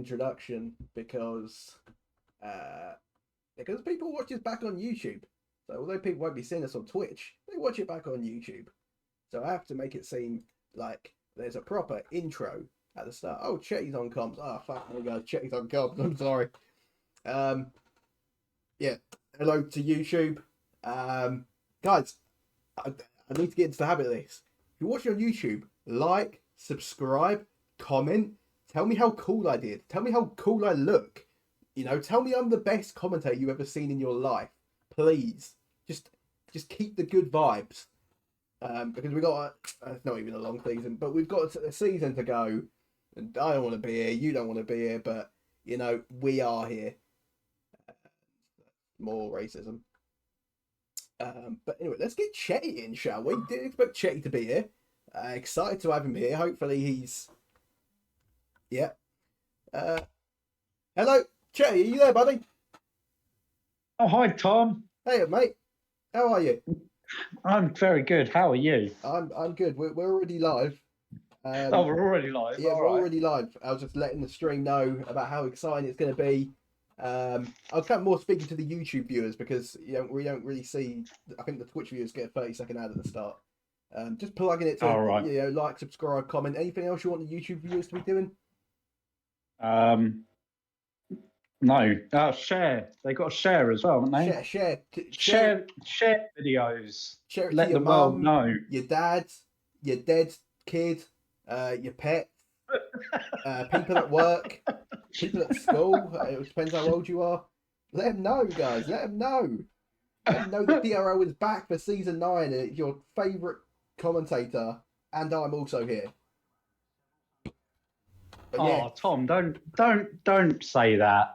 introduction because people watch us back on YouTube. So although people won't be seeing us on Twitch, they watch it back on YouTube. So I have to make it seem like there's a proper intro at the start. Oh, Chetty's on comms. Oh, fuck me, guys. Chetty's on comms. I'm sorry. Yeah. Hello to YouTube. Guys, I need to get into the habit of this. If you're watching on YouTube, like, subscribe, comment, tell me how cool I did. Tell me how cool I look. You know, tell me I'm the best commentator you've ever seen in your life. Please. Just keep the good vibes. Because we got, it's not even a long season, but we've got a season to go. And I don't want to be here, you don't want to be here, but, you know, we are here. More racism. But anyway, let's get Chetty in, shall we? Didn't expect Chetty to be here. Excited to have him here. Hopefully he's... Yeah. Hello, Chetty, are you there, buddy? Oh, hi, Tom. Hey, mate. How are you? I'm very good. How are you? I'm good. We're already live. Oh, we're already live. Yeah, we're already live. I was just letting the stream know about how exciting it's going to be. I was kind of more speaking to the YouTube viewers because we don't really see. I think the Twitch viewers get a 30-second ad at the start. Just plugging it to like, subscribe, comment. Anything else you want the YouTube viewers to be doing? No. Share. They got to share as well, haven't they? Share videos. Share it Let to your the world mum, know. your dad, your dead kid, your pet, people at work, people at school. It depends how old you are. Let them know, guys. Let them know. Let them know that DRO is back for season 9 and it's your favourite commentator, and I'm also here. But yeah, Tom, don't say that.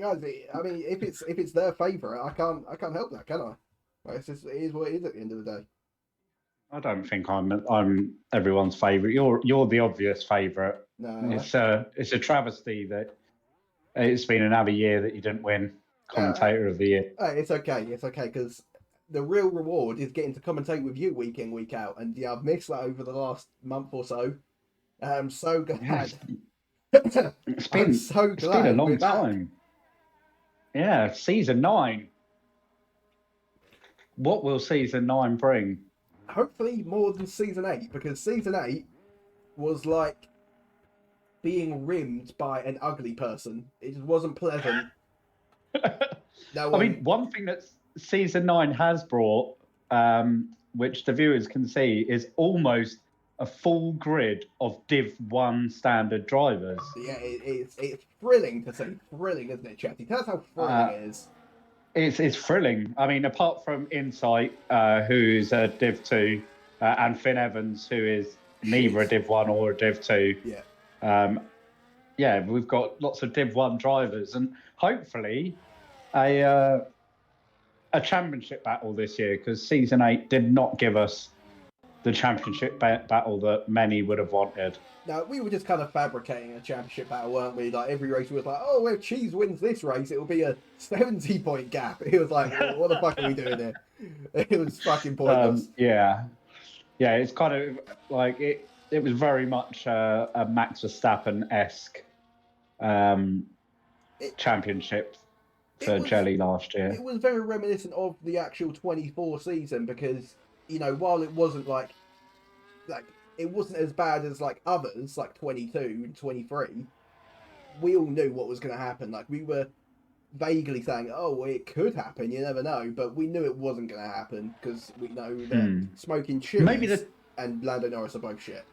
Guys, I mean, if it's their favourite, I can't help that, can I? Well, it is what it is at the end of the day. I don't think I'm everyone's favourite. You're the obvious favourite. No, it's a travesty that it's been another year that you didn't win commentator of the year. It's okay. It's okay because the real reward is getting to commentate with you week in, week out, and yeah, I've missed that over the last month or so. I'm so glad. It's been a long time. Yeah, season 9. What will season 9 bring? Hopefully more than season 8, because season 8 was like being rimmed by an ugly person. It just wasn't pleasant. I mean, one thing that season 9 has brought, which the viewers can see, is almost a full grid of Div 1 standard drivers. Yeah, it's thrilling to see. Thrilling, isn't it, Chatty? Tell us how thrilling it is. It's thrilling. I mean, apart from Insight, who's a Div 2, and Finn Evans, who is neither a Div 1 or a Div 2. Yeah. We've got lots of Div 1 drivers, and hopefully a championship battle this year, because season 8 did not give us the championship battle that many would have wanted. No, we were just kind of fabricating a championship battle, weren't we? Like, every race was like, oh, if Cheese wins this race, it'll be a 70-point gap. It was like, well, what the fuck are we doing here? It was fucking pointless. Yeah, it's kind of like it was very much a Max Verstappen-esque championship for Jelly last year. It was very reminiscent of the actual 24 season because, you know, while it wasn't like it wasn't as bad as like others, like 22 and 23, we all knew what was going to happen. Like, we were vaguely saying, oh, well, it could happen, you never know, but we knew it wasn't going to happen because we know that Smoking Cheese and Lando Norris are both shit.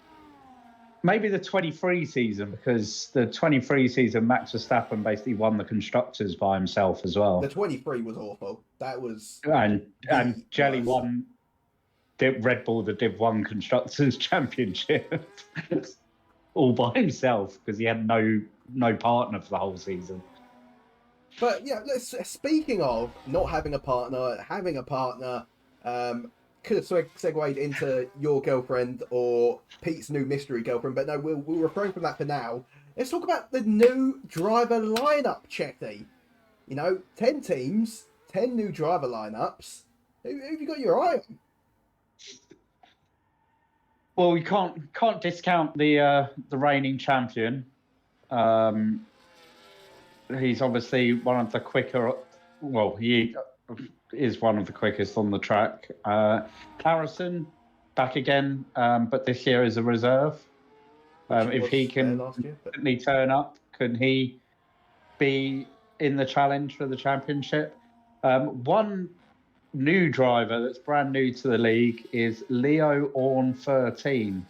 Maybe the 23 season, because the 23 season Max Verstappen basically won the constructors by himself as well. The 23 was awful. That was and Jelly won Red Bull the Div 1 Constructors Championship all by himself because he had no partner for the whole season. But yeah, speaking of not having a partner, could have segued into your girlfriend or Pete's new mystery girlfriend, but no, we'll refrain from that for now. Let's talk about the new driver lineup, Chetty. You know, 10 teams, 10 new driver lineups. Who have you got your eye on? Well, we can't discount the reigning champion. He's obviously one of the quicker. Well, he is one of the quickest on the track. Harrison back again, but this year as a reserve. If he can turn up, can he be in the challenge for the championship? One new driver that's brand new to the league is Leo Orn 13,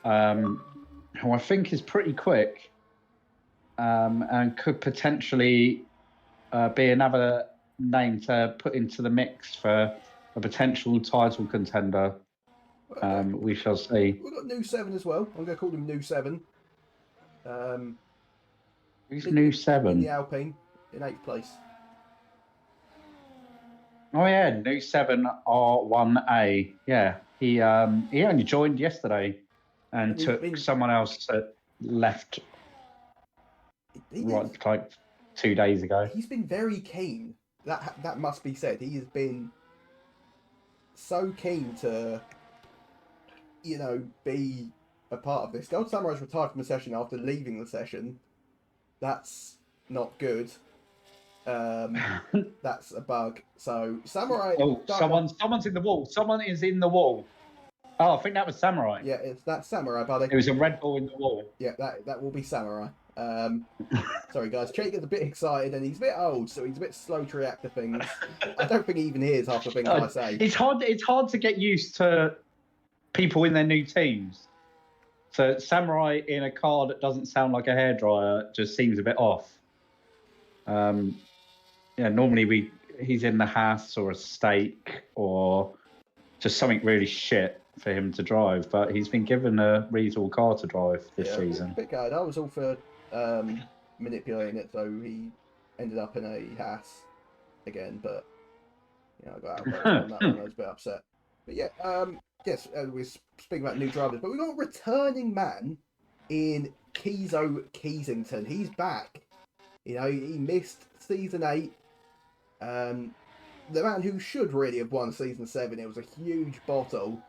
who I think is pretty quick, and could potentially be another name to put into the mix for a potential title contender. We shall see. We've got New 7 as well. I'm going to call him New 7. Who's New 7? In the Alpine, in 8th place. Oh yeah, New 7 R1A. Yeah, he only joined yesterday and took someone else that left like 2 days ago. He's been very keen. That must be said. He has been so keen to, be a part of this. Gold Samurai's retired from the session after leaving the session. That's not good. That's a bug. So Samurai. Oh, someone's in the wall. Someone is in the wall. Oh, I think that was Samurai. Yeah, that's Samurai, buddy. It was a Red Bull in the wall. Yeah, that will be Samurai. Sorry guys, Che gets a bit excited and he's a bit old, so he's a bit slow to react to things. I don't think he even hears half the things I say. It's hard to get used to people in their new teams. So Samurai in a car that doesn't sound like a hairdryer just seems a bit off. Normally he's in the Haas or a Stake or just something really shit for him to drive, but he's been given a reasonable car to drive this season. Bit guy. I was all for manipulating it, so he ended up in a Haas again, but I got out on that one. I was a bit upset. But yeah, yes, we're speaking about new drivers, but we've got a returning man in Kizo Keasington. He's back. He missed season 8. The man who should really have won season 7. It was a huge bottle,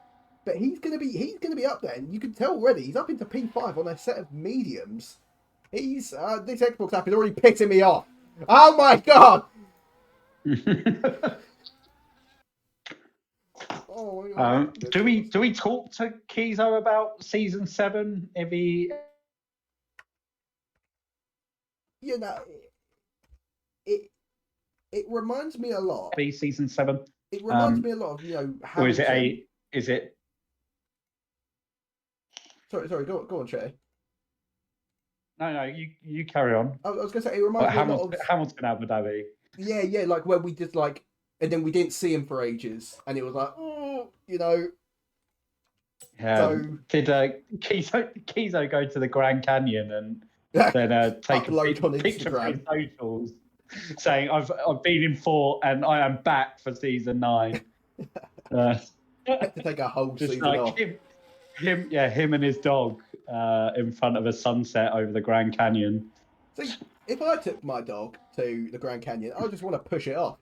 but he's gonna be up there, and you can tell already he's up into P5 on a set of mediums. He's this Xbox app is already pissing me off. Oh my god! Do we talk to Kizo about season 7 if he? It reminds me a lot. Be season 7. It reminds me a lot of or is it Is it? Sorry. Go on, Che. No, you carry on. I was going to say it reminds me a lot of Hamilton Abu Dhabi. Yeah, like where we just and then we didn't see him for ages, and it was like, Yeah. So, did Kizo go to the Grand Canyon and then take a picture of his socials, saying I've been in 4 and I am back for season 9. To take a whole season off. Him and his dog in front of a sunset over the Grand Canyon. See, if I took my dog to the Grand Canyon, I just want to push it off.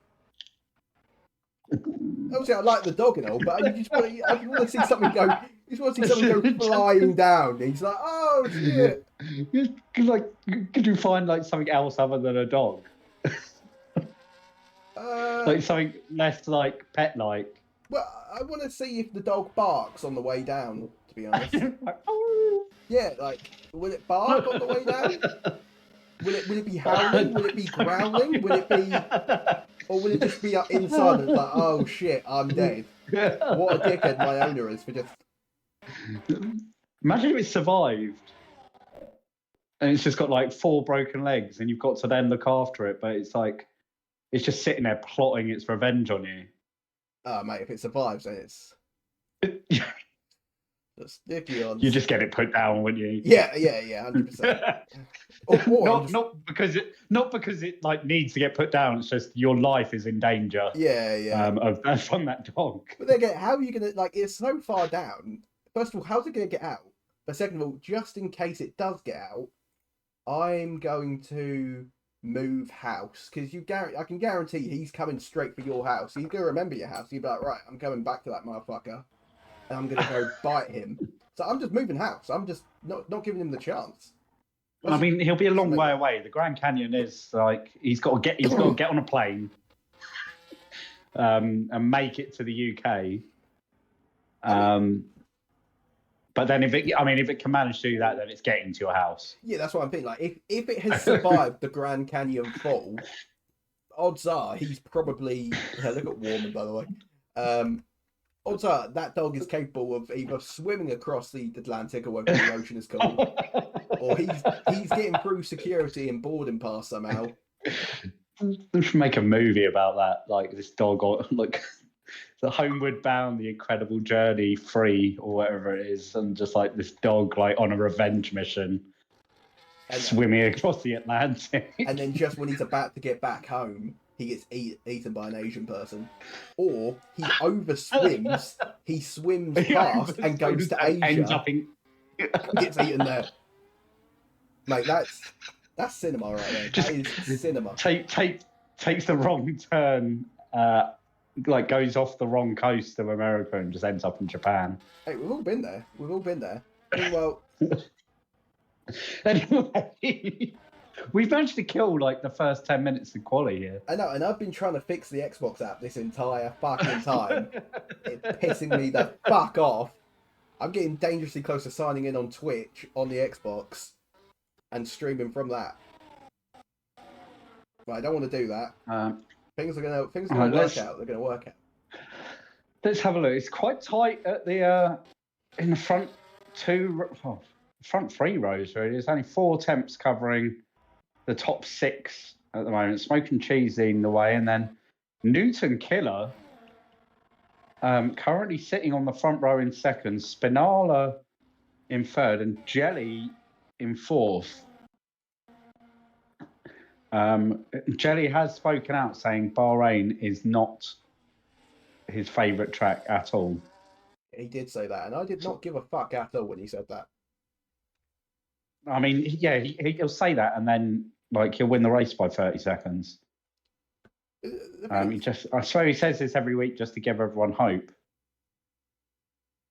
Obviously, I like the dog and all, but I just want to see something go. You just want to see something go flying down. He's like, oh shit! Could you find something else other than a dog? Something less pet-like. Well, I want to see if the dog barks on the way down. To be honest, yeah, will it bark on the way down? Will it be howling? Will it be growling? Will it be, or will it just be up inside and it's like, oh shit, I'm dead? What a dickhead my owner is for just. Imagine if it survived, and it's just got 4 broken legs, and you've got to then look after it, but it's it's just sitting there plotting its revenge on you. Oh mate, if it survives, then it's. Sticky on. You just get it put down, wouldn't you? Yeah, 100%. Not because it needs to get put down. It's just your life is in danger. Yeah. From that dog. But then again, how are you gonna it's so far down? First of all, how's it gonna get out? But second of all, just in case it does get out, I'm going to move house because I can guarantee he's coming straight for your house. He's gonna remember your house. You'll be like, right, I'm coming back to that motherfucker. And I'm going to go bite him. So I'm just moving house. I'm just not giving him the chance. I mean, he'll be a long way away. The Grand Canyon is like he's got to get on a plane, and make it to the UK. But then if it can manage to do that, then it's getting to your house. Yeah, that's what I'm thinking. Like if it has survived the Grand Canyon fall, odds are he's probably look at Warman, by the way. Odds are that dog is capable of either swimming across the Atlantic or whatever the ocean is called, or he's getting through security and boarding pass somehow. We should make a movie about that, like this dog, or like the Homeward Bound, the Incredible Journey 3, or whatever it is, and just like this dog like on a revenge mission, swimming across the Atlantic. And then just when he's about to get back home, he gets eaten by an Asian person, or he overswims. He swims past and goes to Asia. Ends up in... gets eaten there. Mate, that's cinema right there. That is cinema. Takes the wrong turn, like goes off the wrong coast of America and just ends up in Japan. Hey, we've all been there. Well, anyway. We've managed to kill like the first 10 minutes of quality here. I know, and I've been trying to fix the Xbox app this entire fucking time. It's pissing me the fuck off. I'm getting dangerously close to signing in on Twitch on the Xbox and streaming from that. But I don't want to do that. Things are gonna work out. They're gonna work out. Let's have a look. It's quite tight at the in the front front 3 rows. Really, there's only 4 temps covering the top 6 at the moment. Smoke and Cheese leading the way, and then Newton Killer currently sitting on the front row in 2nd, Spinala in 3rd, and Jelly in 4th. Jelly has spoken out saying Bahrain is not his favourite track at all. He did say that, and I did not give a fuck at all when he said that. I mean, yeah, he'll say that, and then like he'll win the race by 30 seconds. I swear he says this every week just to give everyone hope.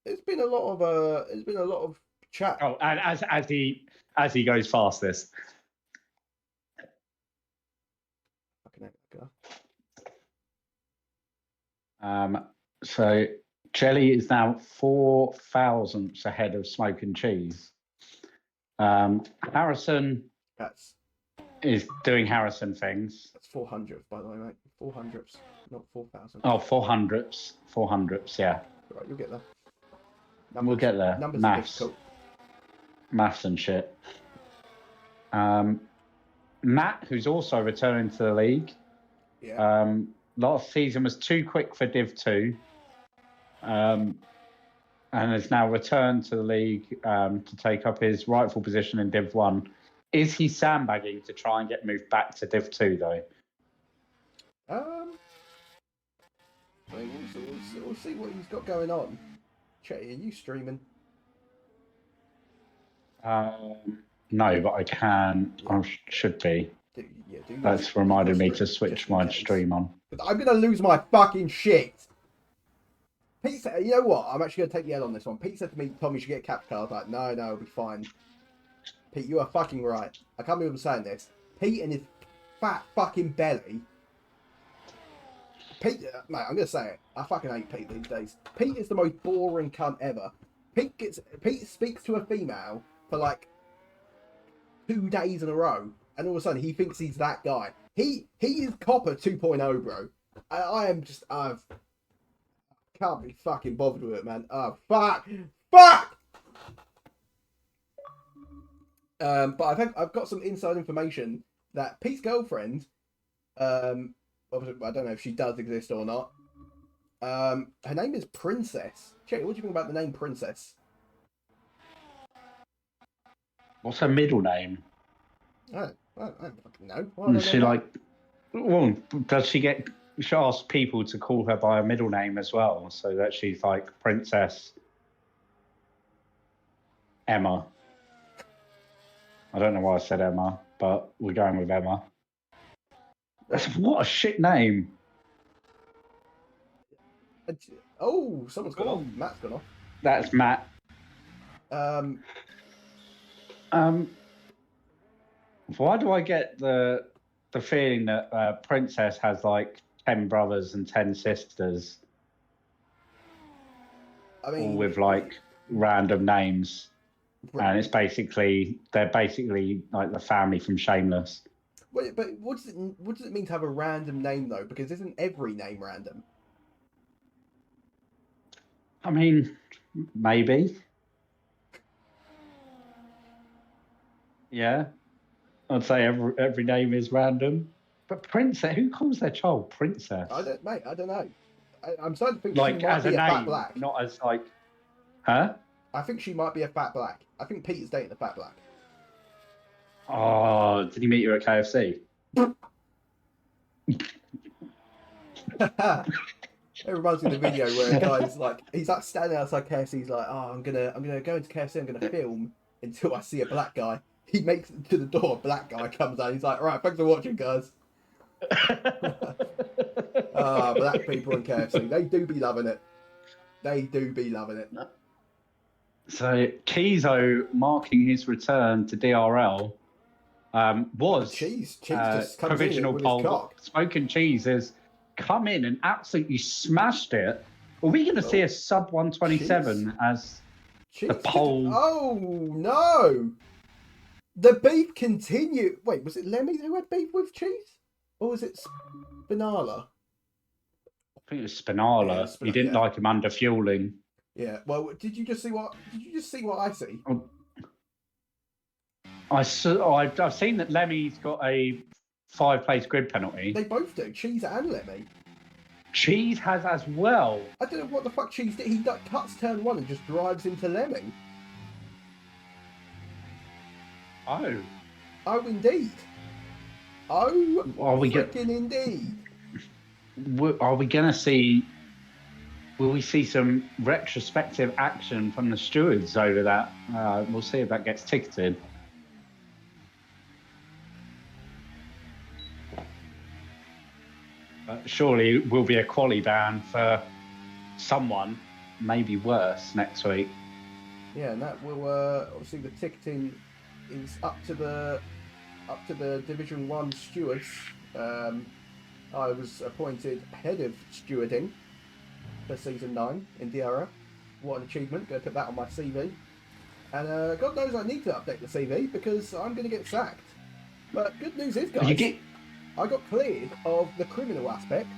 There's been a lot of chat. Oh, and as he goes fastest. So Jelly is now 4 thousandths ahead of Smoke and Cheese. Harrison is doing Harrison things. That's 400th, by the way, mate. 400ths, not 4,000. Oh, 400ths. 400ths, yeah. Right, you'll get there. We'll get there. Numbers Maths and shit. Matt, who's also returning to the league. Yeah. Last season was too quick for Div 2. And has now returned to the league to take up his rightful position in Div 1. Is he sandbagging to try and get moved back to Div 2, though? We'll see what he's got going on. Chetty, are you streaming? No, but I can. I should be. That's reminded me to switch my stream on. I'm going to lose my fucking shit. Pete said, you know what? I'm actually going to take the L on this one. Pete said to me, Tom, you should get a capture card. I was like, no, it'll be fine. Pete, you are fucking right. I can't believe I'm saying this. Pete and his fat fucking belly. Pete, mate, I'm going to say it. I fucking hate Pete these days. Pete is the most boring cunt ever. Pete speaks to a female for like 2 days in a row, and all of a sudden he thinks he's that guy. He is Copper 2.0, bro. I can't be fucking bothered with it, man. Oh, fuck! But I've got some inside information that Pete's girlfriend, obviously, I don't know if she does exist or not. Her name is Princess. Check, what do you think about the name Princess? What's her middle name? I don't fucking know. Is she like? Well, does she get? She asks people to call her by a middle name as well, so that she's like Princess Emma. I don't know why I said Emma, but we're going with Emma. What a shit name. Oh, someone's gone off. Matt's gone off. That's Matt. Why do I get the feeling that Princess has like 10 brothers and 10 sisters, I mean, all with like random names, and they're basically like the family from Shameless. but what does it mean to have a random name though? Because isn't every name random? I mean, maybe. Yeah, I'd say every name is random. But Princess, who calls their child Princess? Mate. I don't know. I'm starting to think she Like might as a be a fat name, black. not as like, huh? I think she might be a fat black. I think Peter's dating a fat black. Oh, did he meet you at KFC? It reminds me of the video where a guy's like, he's like standing outside KFC. He's like, "Oh, I'm gonna go into KFC. I'm gonna film until I see a black guy." He makes it to the door. A black guy comes out. He's like, "Right, thanks for watching, guys." Black people in KFC, they do be loving it. They do be loving it. So Kizo marking his return to DRL was Cheese just comes provisional in with his poll. cock. Smoking Cheese has come in and absolutely smashed it. Are we going to see a sub 127 as the poll? Oh no! The beef continued. Wait, was it Lemmy who had beef with Cheese, or was it Spinala? I think it was Spinala. Yeah, He didn't like him under fueling. Yeah. Well, did you just see what I see? I've seen that Lemmy's got a 5-place grid penalty. They both do. Cheese and Lemmy. Cheese has as well. I don't know what the fuck Cheese did. He cuts turn one and just drives into Lemmy. Oh. Oh, indeed. Oh, indeed. Are we going to see... Will we see some retrospective action from the stewards over that? We'll see if that gets ticketed. Surely will be a quali ban for someone, maybe worse, next week. Yeah, and that will obviously the ticketing is up to the Division 1 stewards. I was appointed head of stewarding for season 9 in DRL. What an achievement! Going to put that on my CV. And God knows I need to update the CV because I'm going to get sacked. But good news is, guys, I got cleared of the criminal aspect.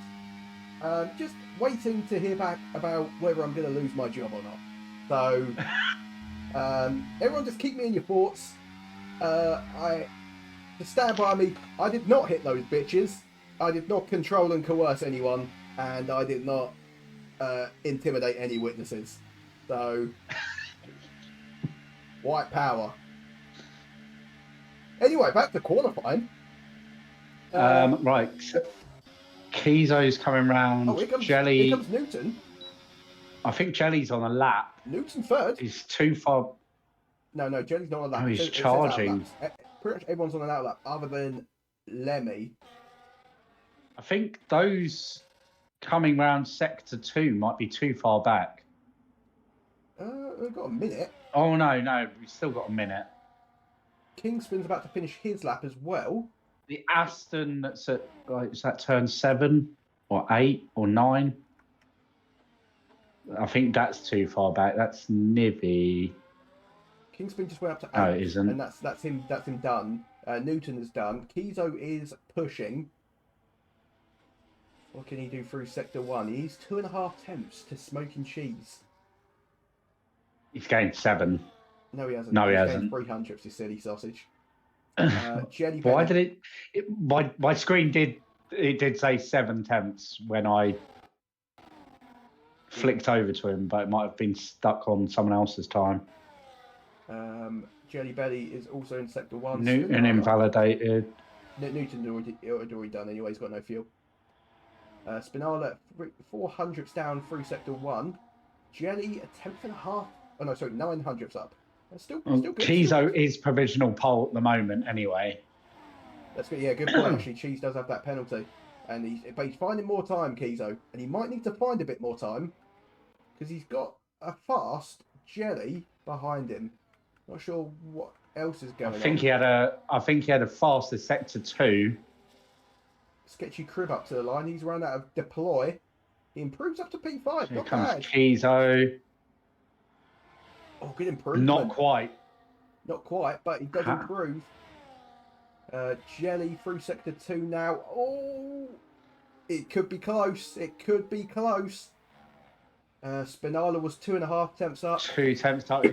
Just waiting to hear back about whether I'm going to lose my job or not. So, everyone just keep me in your thoughts. Just stand by me. I did not hit those bitches. I did not control and coerce anyone. And I did not intimidate any witnesses. So, white power. Anyway, back to qualifying. Right. Kizo's coming round. Oh, here comes Newton. I think Jelly's on a lap. Newton third. He's too far. No, Jelly's not on a lap. Oh, he's charging. Pretty much everyone's on an outlap other than Lemmy. I think those coming round sector 2 might be too far back. We've got a minute. Oh, no, we've still got a minute. Kingspin's about to finish his lap as well. The Aston that's at, is that turn 7 or 8 or 9? I think that's too far back. That's Nivy. Kingspin just went up to 8. No, it isn't. And that's him done. Newton is done. Kizo is pushing. What can he do through sector 1? He's 2.5 tenths to Smoking Cheese. He's gained 7. No, he hasn't. No, he He's hasn't. 3 hundredths, you silly sausage. Jelly Why Bennett. did it? My screen did say 7 tenths when I flicked over to him, but it might have been stuck on someone else's time. Jelly Belly is also in sector 1. Newton invalidated. Newton had already done anyway. He's got no fuel. Spinala 4 hundredths down through sector 1. Jelly a 10.5. Oh no, sorry, 9 hundredths up. That's still good. Kizo is provisional pole at the moment, anyway. That's good. Yeah, good point. Actually, Cheese does have that penalty, and he's finding more time, Kizo, and he might need to find a bit more time because he's got a fast Jelly behind him. Not sure else is going I think on? he had a faster sector 2. Sketchy crib up to the line. He's run out of deploy. He improves up to P5. Here Not comes bad. Kizo. Oh, good improvement. Not quite. Not quite, but he does improve. Jelly through sector 2 now. Oh, it could be close. It could be close. Spinala was 2.5 attempts up. 2 attempts up.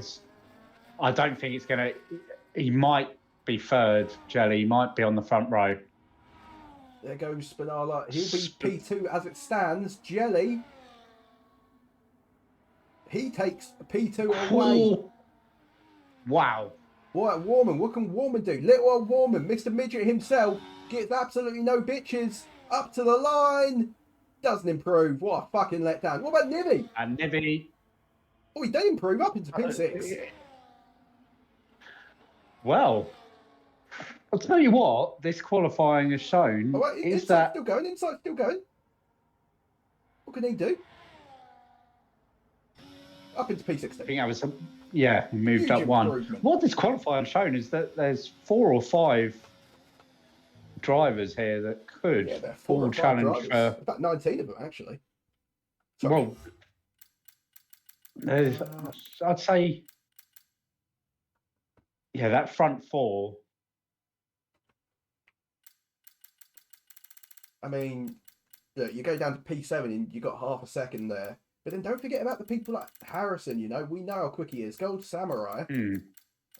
I don't think it's going to... He might be third, Jelly. He might be on the front row. There goes Spinala. He'll be P2 as it stands. Jelly. He takes P2 away. Ooh. Wow. What Warman? What can Warman do? Little old Warman, Mr. Midget himself, gets absolutely no bitches. Up to the line. Doesn't improve. What a fucking letdown. What about Nivy? And Nivy. Oh, he did improve up into P6. Well, I'll tell you what this qualifying has shown is that... still going. Inside's still going. What can he do? Up into P16. I think that was moved Huge up one. improvement. What this qualifying has shown is that there's 4 or 5 drivers here that could all challenge for... About 19 of them, actually. Sorry. Well, I'd say... Yeah, that front 4. I mean, look, you go down to P7 and you got half a second there. But then don't forget about the people like Harrison, you know. We know how quick he is. Gold Samurai.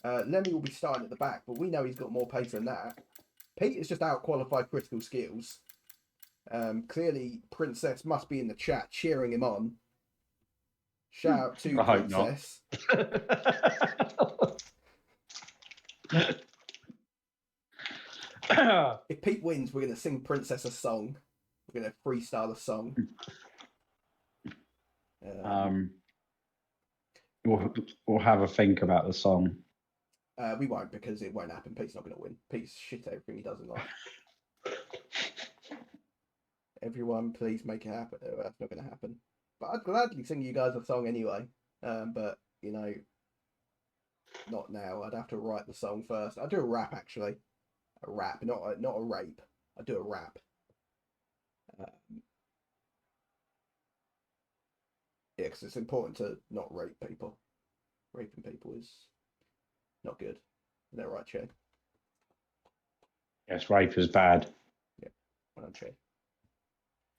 Lemmy will be starting at the back, but we know he's got more pace than that. Pete has just out-qualified critical skills. Clearly, Princess must be in the chat cheering him on. Shout out to Princess. If Pete wins, we're going to sing Princess a song. We're going to freestyle a song. We'll have a think about the song. We won't, because it won't happen. Pete's not going to win. Pete's shit at everything he does in life. Everyone, please make it happen. That's not going to happen. But I'd gladly sing you guys a song anyway. But, you know, not now. I'd have to write the song first. I'd do a rap, actually. A rap, not a rape. I'd do a rap. Yeah, because it's important to not rape people. Raping people is not good. Isn't that right, Che? Yes, rape is bad. Yeah, well done, Che.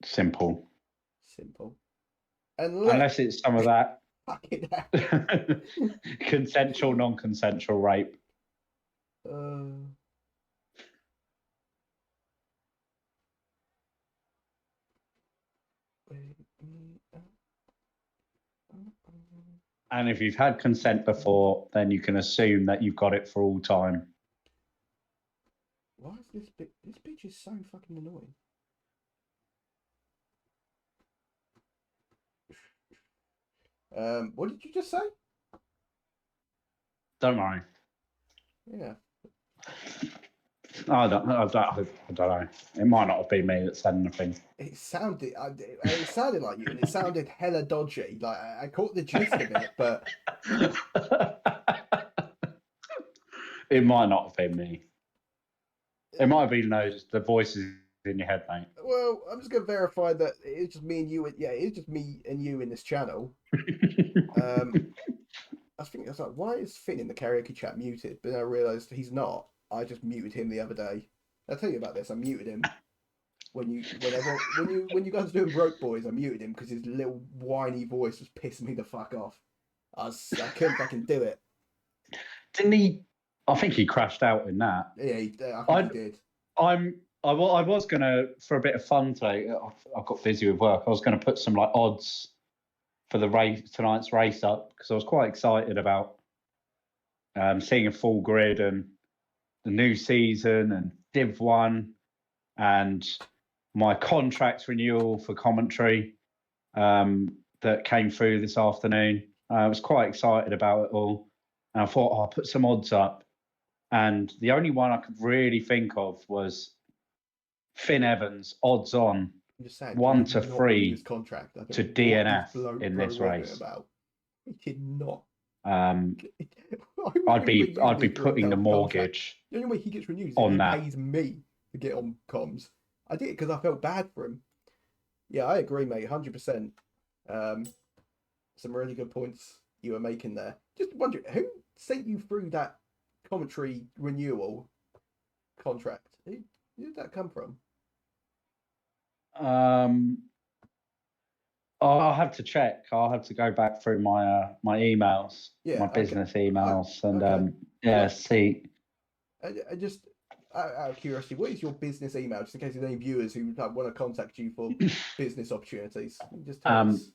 Simple. Unless it's some of that fucking consensual, non-consensual rape. And if you've had consent before, then you can assume that you've got it for all time. Why is this bitch? This bitch is so fucking annoying. What did you just say? Don't worry. Yeah. I don't know. It might not have been me that said anything. It sounded like you, and it sounded hella dodgy. Like I caught the gist of it, but it might not have been me. It might have been the voices in your head, mate. Well, I'm just gonna verify that it's just me and you. It's just me and you in this channel. I think I was like, why is Finn in the karaoke chat muted? But then I realised he's not. I just muted him the other day. I'll tell you about this. I muted him when you guys were doing Broke Boys. I muted him because his little whiny voice was pissing me the fuck off. I couldn't fucking do it. Didn't he? I think he crashed out in that. Yeah, I think he did. I was gonna, for a bit of fun today. I got busy with work. I was gonna put some like odds for the tonight's race up because I was quite excited about seeing a full grid and the new season and Div 1 and my contract renewal for commentary that came through this afternoon. I was quite excited about it all. And I thought, I'll put some odds up. And the only one I could really think of was Finn Evans, odds on, 1 to 3 to DNF in this race. He did not. I'd be putting the mortgage. The only way he gets renewed is on if he that. pays me to get on comms. I did it because I felt bad for him. Yeah, I agree, mate, 100%. Some really good points you were making there. Just wondering, who sent you through that commentary renewal contract? Who did that come from? I'll have to check. I'll have to go back through my emails, my business emails, and see. I just out of curiosity, what is your business email, just in case there's any viewers who want to contact you for business opportunities? Just tell us.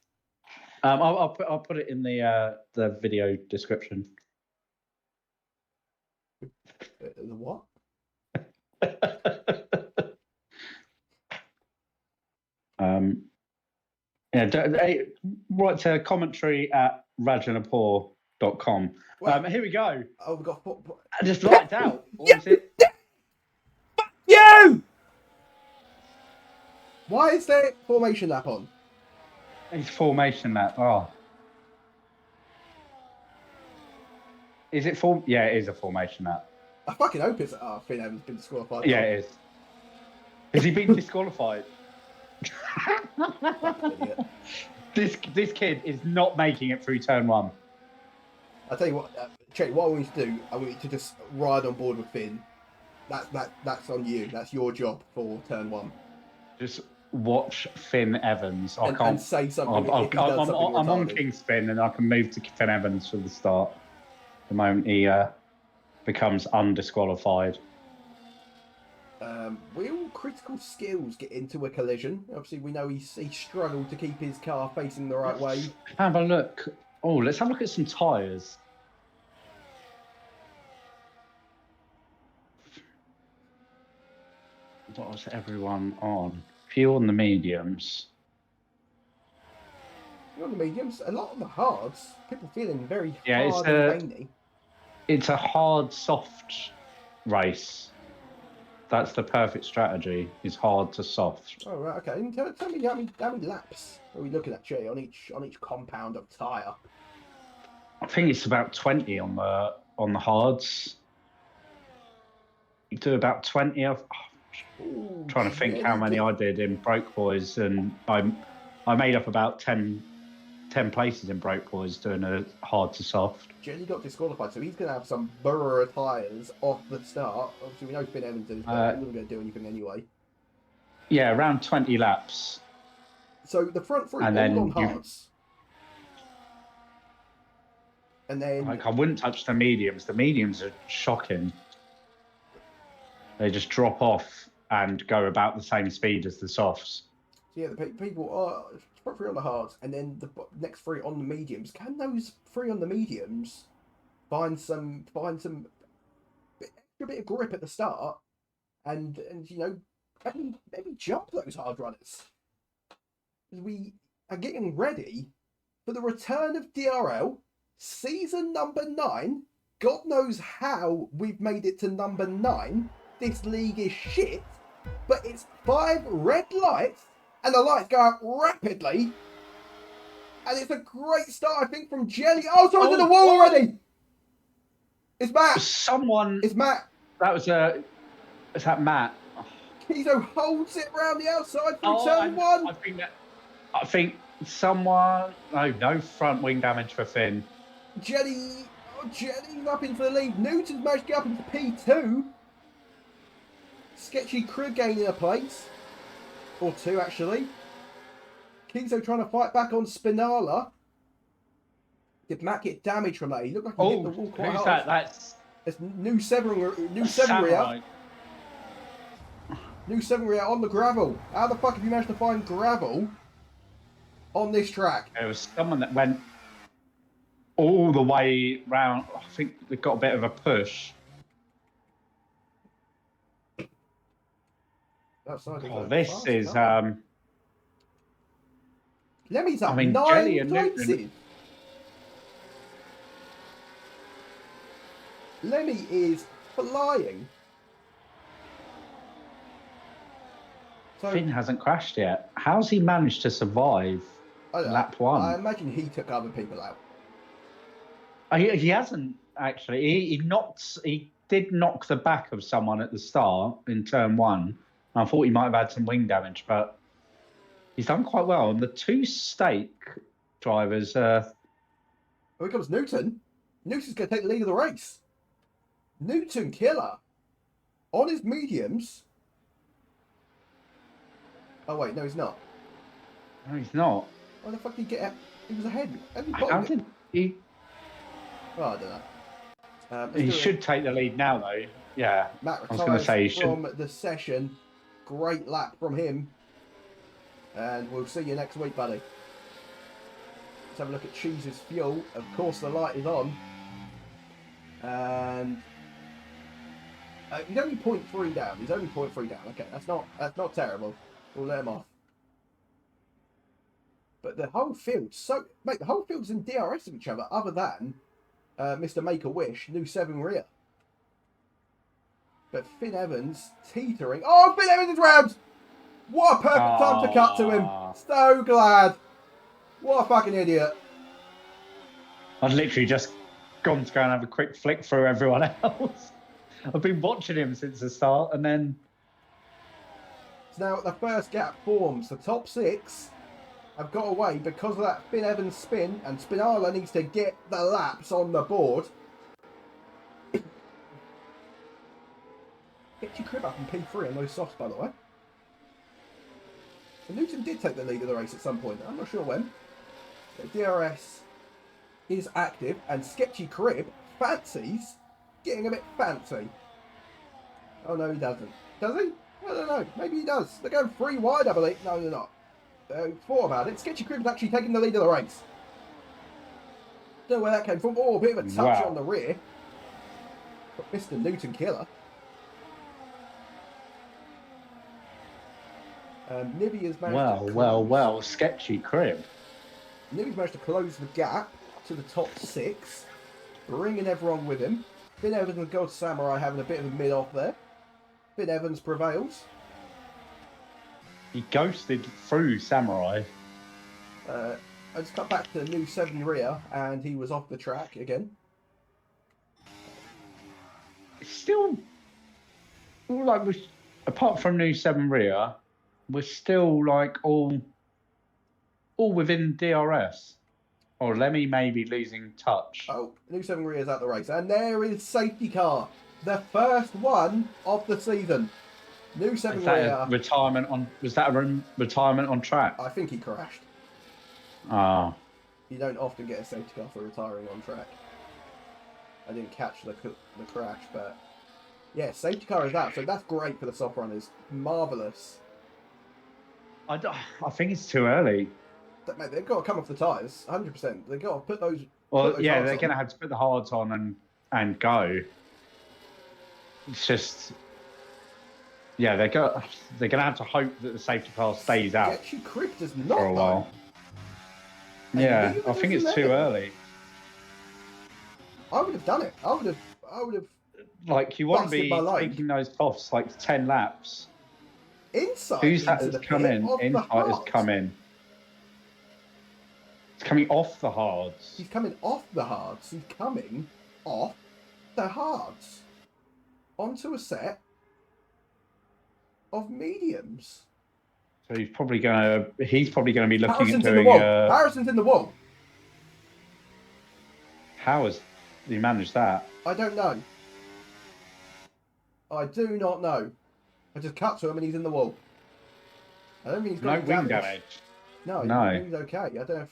I'll put it in the video description. The what? Write to commentary@rajanapur.com. Here we go. Oh, we've got. I just write it down. You! Why is there formation lap on? It's formation lap. Oh. Is it form? Yeah, it is a formation lap. I fucking hope it's. Oh, Finn Evans been disqualified. Yeah, it is. Has he been disqualified? This kid is not making it through turn one. I'll tell you what, Chet, what I want you to do, I want you to just ride on board with Finn. That's on you. That's your job for turn one. Just watch Finn Evans. And say something. I'm on King's Finn, and I can move to Finn Evans for the start. The moment he becomes undisqualified. Will critical skills get into a collision? Obviously, we know he struggled to keep his car facing the right way. Have a look. Oh, let's have a look at some tyres. What was everyone on? Few on the mediums. On the mediums, a lot on the hards. People feeling very hard and veiny. It's a hard, soft race. That's the perfect strategy. Is hard to soft. Oh right, okay. And tell me how many laps are we looking at, Jay, on each compound of tyre? I think it's about 20 on the hards. You do about 20 of. Ooh, trying to think how many I did in Broke Boys, and I made up about 10 places in Broke Boys doing a hard to soft. Jenny got disqualified, so he's going to have some Burrow tyres off the start. Obviously, we know Finn Evans is, but he wasn't going to do anything anyway. Yeah, around 20 laps. So the front three all on hards. And then... I wouldn't touch the mediums. The mediums are shocking. They just drop off and go about the same speed as the softs. So yeah, the people are front three on the hards, and then the next three on the mediums. Can those three on the mediums find some extra bit of grip at the start, and you know, maybe jump those hard runners? We are getting ready for the return of DRL, season number 9. God knows how we've made it to number 9. This league is shit, but it's 5 red lights, and the lights go out rapidly. And it's a great start, I think, from Jelly. Oh, it's onto the wall already. It's Matt. It's Matt. Is that Matt? Kizo holds it round the outside for turn 1. I think someone. No front wing damage for Finn. Jelly's up in for the lead. Newton's managed to get up into P2. Sketchy Crib gaining a place. Or 2, actually. Kizo trying to fight back on Spinala. Did Matt get damage from that? He looked like he hit the wall quite hard. That's New Severia. New Severia on the gravel. How the fuck have you managed to find gravel on this track? There was someone that went all the way round. I think they got a bit of a push. This is Lemmy's up 9 places. Lemmy is flying. So, Finn hasn't crashed yet. How's he managed to survive lap 1? I imagine he took other people out. He hasn't actually. He did knock the back of someone at the start in turn one. I thought he might have had some wing damage, but he's done quite well. And the two stake drivers. Here comes Newton. Newton's going to take the lead of the race. Newton Killer on his mediums. Oh wait, no, he's not. No, he's not. Why the fuck did he get out? He was ahead. How did he? Oh, I don't know. He should take the lead now, though. Yeah. Matt I was going to say he from the session. Great lap from him. And we'll see you next week, buddy. Let's have a look at Cheese's fuel. Of course, the light is on. And he's only 0.3 down. He's only 0.3 down. Okay, that's not terrible. We'll let him off. But the whole field, mate, the whole field's in DRS of each other, other than Mr. Make-A-Wish, new 7 rear. But Finn Evans teetering. Oh, Finn Evans is rammed! What a perfect time to cut to him. So glad. What a fucking idiot. I'd literally just gone to go and have a quick flick through everyone else. I've been watching him since the start, and then... So now the first gap forms. The top 6 have got away because of that Finn Evans spin, and Spinala needs to get the laps on the board. Get your crib up in P3 on those softs, by the way. So Newton did take the lead of the race at some point. I'm not sure when. But DRS is active, and Sketchy Crib fancies getting a bit fancy. Oh no, he doesn't. Does he? I don't know. Maybe he does. They're going 3 wide, I believe. No, they're not. Thought about it. Sketchy Crib's actually taking the lead of the race. Don't know where that came from. Oh, a bit of a touch on the rear. But Mr. Newton Killer. Nibby has managed to well, Sketchy Crib. Nibby's managed to close the gap to the top 6, bringing everyone with him. Finn Evans and Gold Samurai having a bit of a mid-off there. Finn Evans prevails. He ghosted through Samurai. I just cut back to the new 7 rear, and he was off the track again. Still, like, apart from new 7 rear, we're still like all within DRS. Or Lemmy maybe losing touch. Oh, new 7 rear is out the race, and there is safety car, the first one of the season. New 7 Is that rear. a retirement on? Was that a retirement on track? I think he crashed. Ah. You don't often get a safety car for retiring on track. I didn't catch the crash, but yeah, safety car is out, so that's great for the soft runners. Marvellous. I think it's too early. Mate, they've got to come off the tyres, 100%. They've got to put those. Well, put those yeah, hards they're on. going to have to put the hards on and go. It's just, yeah, they're going to have to hope that the safety car stays out Sketchy Crib does not for a while. Yeah, I think it's too early. I would have done it. I would have. Like, you want to be taking those offs like 10 laps. Inside. Who's that has come in? Insight has come in. It's coming off the hards. He's coming off the hards. He's coming off the hards. Onto a set of mediums. So he's probably going to be looking Harrison's at doing. In the wall. Harrison's in the wall. How has he managed that? I don't know. I do not know. I just cut to him and he's in the wall. I don't think he's got no wing damage. No, no. He's okay. I don't know if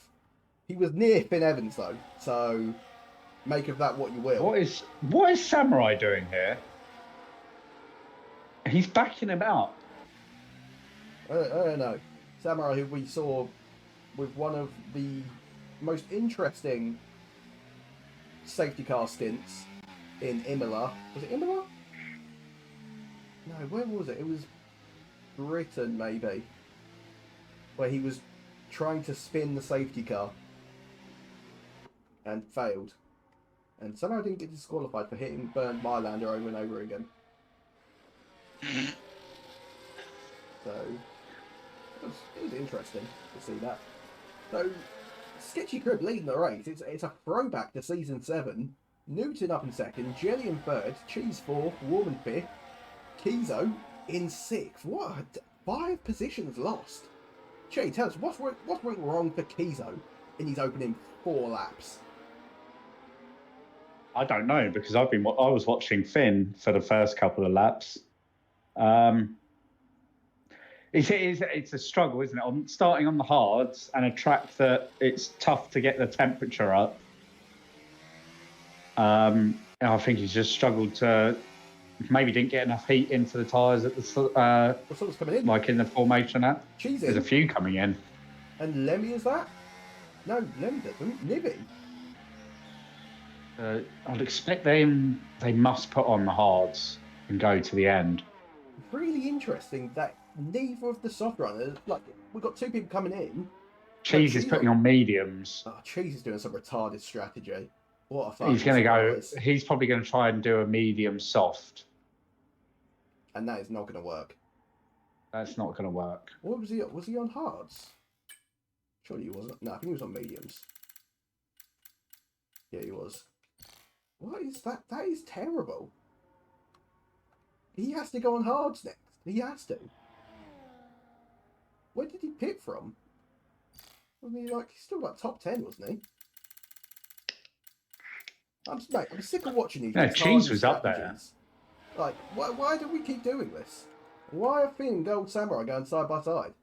he was near Finn Evans though, so make of that what you will. What is Samurai doing here? He's backing him up. I don't know. Samurai, who we saw with one of the most interesting safety car stints in Imola. Was it Imola? No, where was it? It was Britain, maybe. Where he was trying to spin the safety car and failed. And somehow didn't get disqualified for hitting Bernd Mylander over and over again. So, it was interesting to see that. So, Sketchy Crib leading the race. It's a throwback to season 7. Newton up in second, Jelly in third, Cheese fourth, Warm in fifth, Kizo in sixth. What? 5 positions lost. Che, tell us what's went wrong for Kizo in his opening 4 laps. I don't know, because I was watching Finn for the first couple of laps. It's a struggle, isn't it? Starting on the hards and a track that it's tough to get the temperature up. I think he's just struggled to, maybe didn't get enough heat into the tyres at the what's coming in? Like in the formation app. There's a few coming in. And Lemmy is that? No, Lemmy doesn't. Nibby. I'd expect they must put on the hards and go to the end. Really interesting that neither of the soft runners, like, we've got 2 people coming in. Cheese is putting on mediums. Oh, Cheese is doing some retarded strategy. What a fun. He's probably going to try and do a medium soft. And that is not going to work. That's not going to work. What was he? Was he on hards? Surely he wasn't. No, I think he was on mediums. Yeah, he was. What is that? That is terrible. He has to go on hards next. He has to. Where did he pit from? Wasn't he he's still like top 10, wasn't he? I'm sick of watching these. No, Cheese was up there. Like, why do we keep doing this? Why are Finn and Gold Samurai going side by side?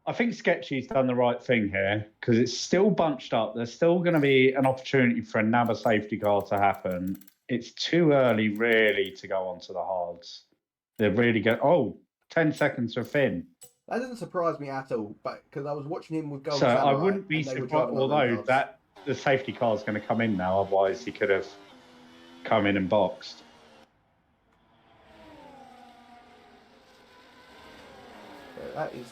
I think Sketchy's done the right thing here, because it's still bunched up. There's still going to be an opportunity for another safety car to happen. It's too early, really, to go onto the hards. They're really going. Oh, 10 seconds for Finn. That doesn't surprise me at all, but because I was watching him with Gold So Samurai, I wouldn't be surprised, although the safety car is going to come in now. Otherwise, he could have come in and boxed. Yeah, that is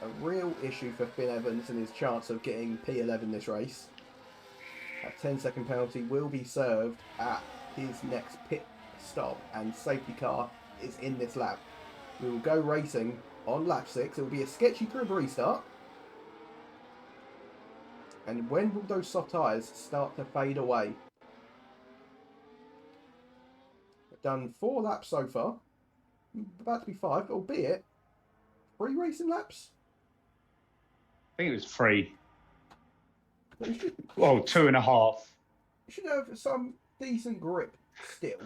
a real issue for Finn Evans and his chance of getting P11 this race. A 10-second penalty will be served at his next pit stop, and safety car is in this lap. We will go racing on lap 6. It will be a Sketchy Crib restart. And when will those soft tyres start to fade away? We've done 4 laps so far. About to be 5, albeit 3 racing laps. I think it was 3. Well, 2.5. You should have some decent grip still.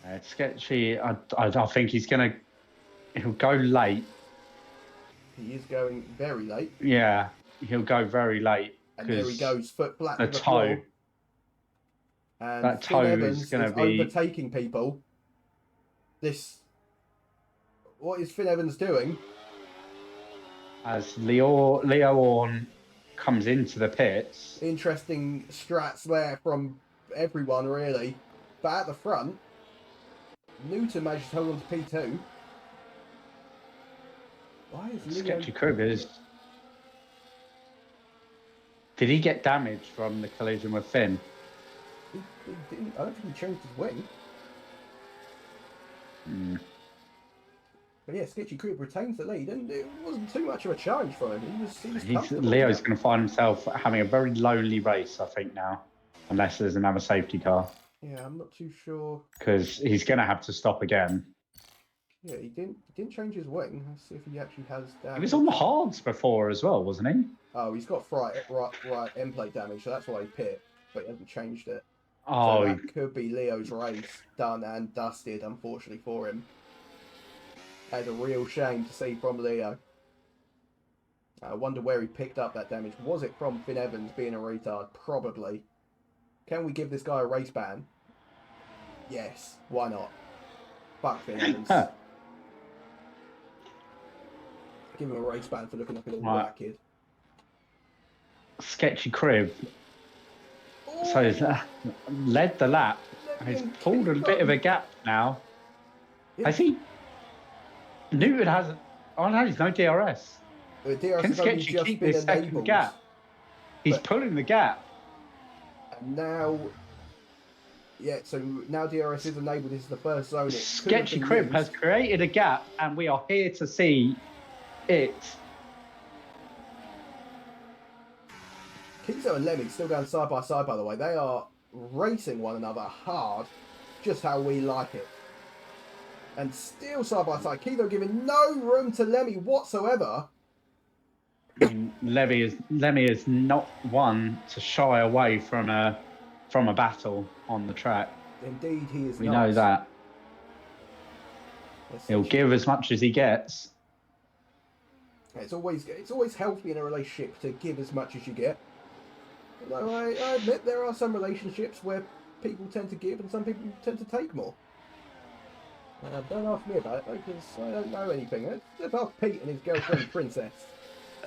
It's Sketchy. I think he'll go late. He is going very late. Yeah, he'll go very late. And there he goes, foot flat the to the toe. floor. And that Finn toe Evans is going to be overtaking people. What is Finn Evans doing? As Leo Orn comes into the pits. Interesting strats there from everyone, really. But at the front, Newton managed to hold on to P2. Why is Sketchy Crib is... Did he get damaged from the collision with Finn? He didn't. I don't think he changed his wing. But yeah, Sketchy Crib retains the lead, and it wasn't too much of a challenge for him. He was Leo's going to find himself having a very lonely race, I think, now. Unless there's another safety car. Yeah, I'm not too sure. Because he's going to have to stop again. Yeah, he didn't change his wing. Let's see if he actually has damage. He was on the hards before as well, wasn't he? Oh, he's got right end plate damage, so that's why he pit, but he hasn't changed it. Oh, so that could be Leo's race done and dusted, unfortunately for him. That's a real shame to see from Leo. I wonder where he picked up that damage. Was it from Finn Evans being a retard? Probably. Can we give this guy a race ban? Yes. Why not? Fuck Finn Evans. Give him a race ban for looking like a little black kid. Sketchy Crib. Oh. So he's led the lap. He's pulled a bit of a gap now. Yeah. Has he? Newton hasn't. Oh no, he's no DRS. Can Sketchy keep this second gap? He's pulling the gap. And now Yeah, so now DRS is enabled. This is the first zone. Sketchy Crib has created a gap, and we are here to see it. Kizo and Lemmy still going side by side, by the way. They are racing one another hard, just how we like it. And still side by side. Kizo giving no room to Lemmy whatsoever. I mean, Lemmy is not one to shy away from a battle on the track. Indeed, he is. We know that. He'll give as much as he gets. It's always healthy in a relationship to give as much as you get. Although I admit there are some relationships where people tend to give and some people tend to take more. Don't ask me about it though, because I don't know anything. It's about Pete and his girlfriend Princess.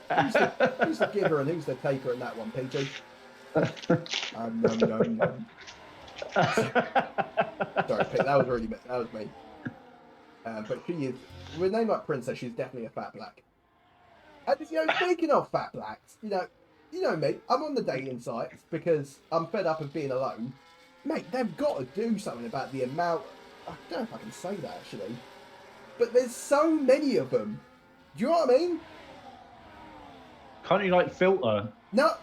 Who's the giver and who's the taker in that one, Petey? No. Sorry, Pete, that was me. But she is, with a name like Princess, she's definitely a fat black. And speaking of fat blacks, you know me, I'm on the dating sites because I'm fed up of being alone. Mate, they've got to do something about the amount. I don't know if I can say that actually, but there's so many of them. Do you know what I mean? Can't you filter? No,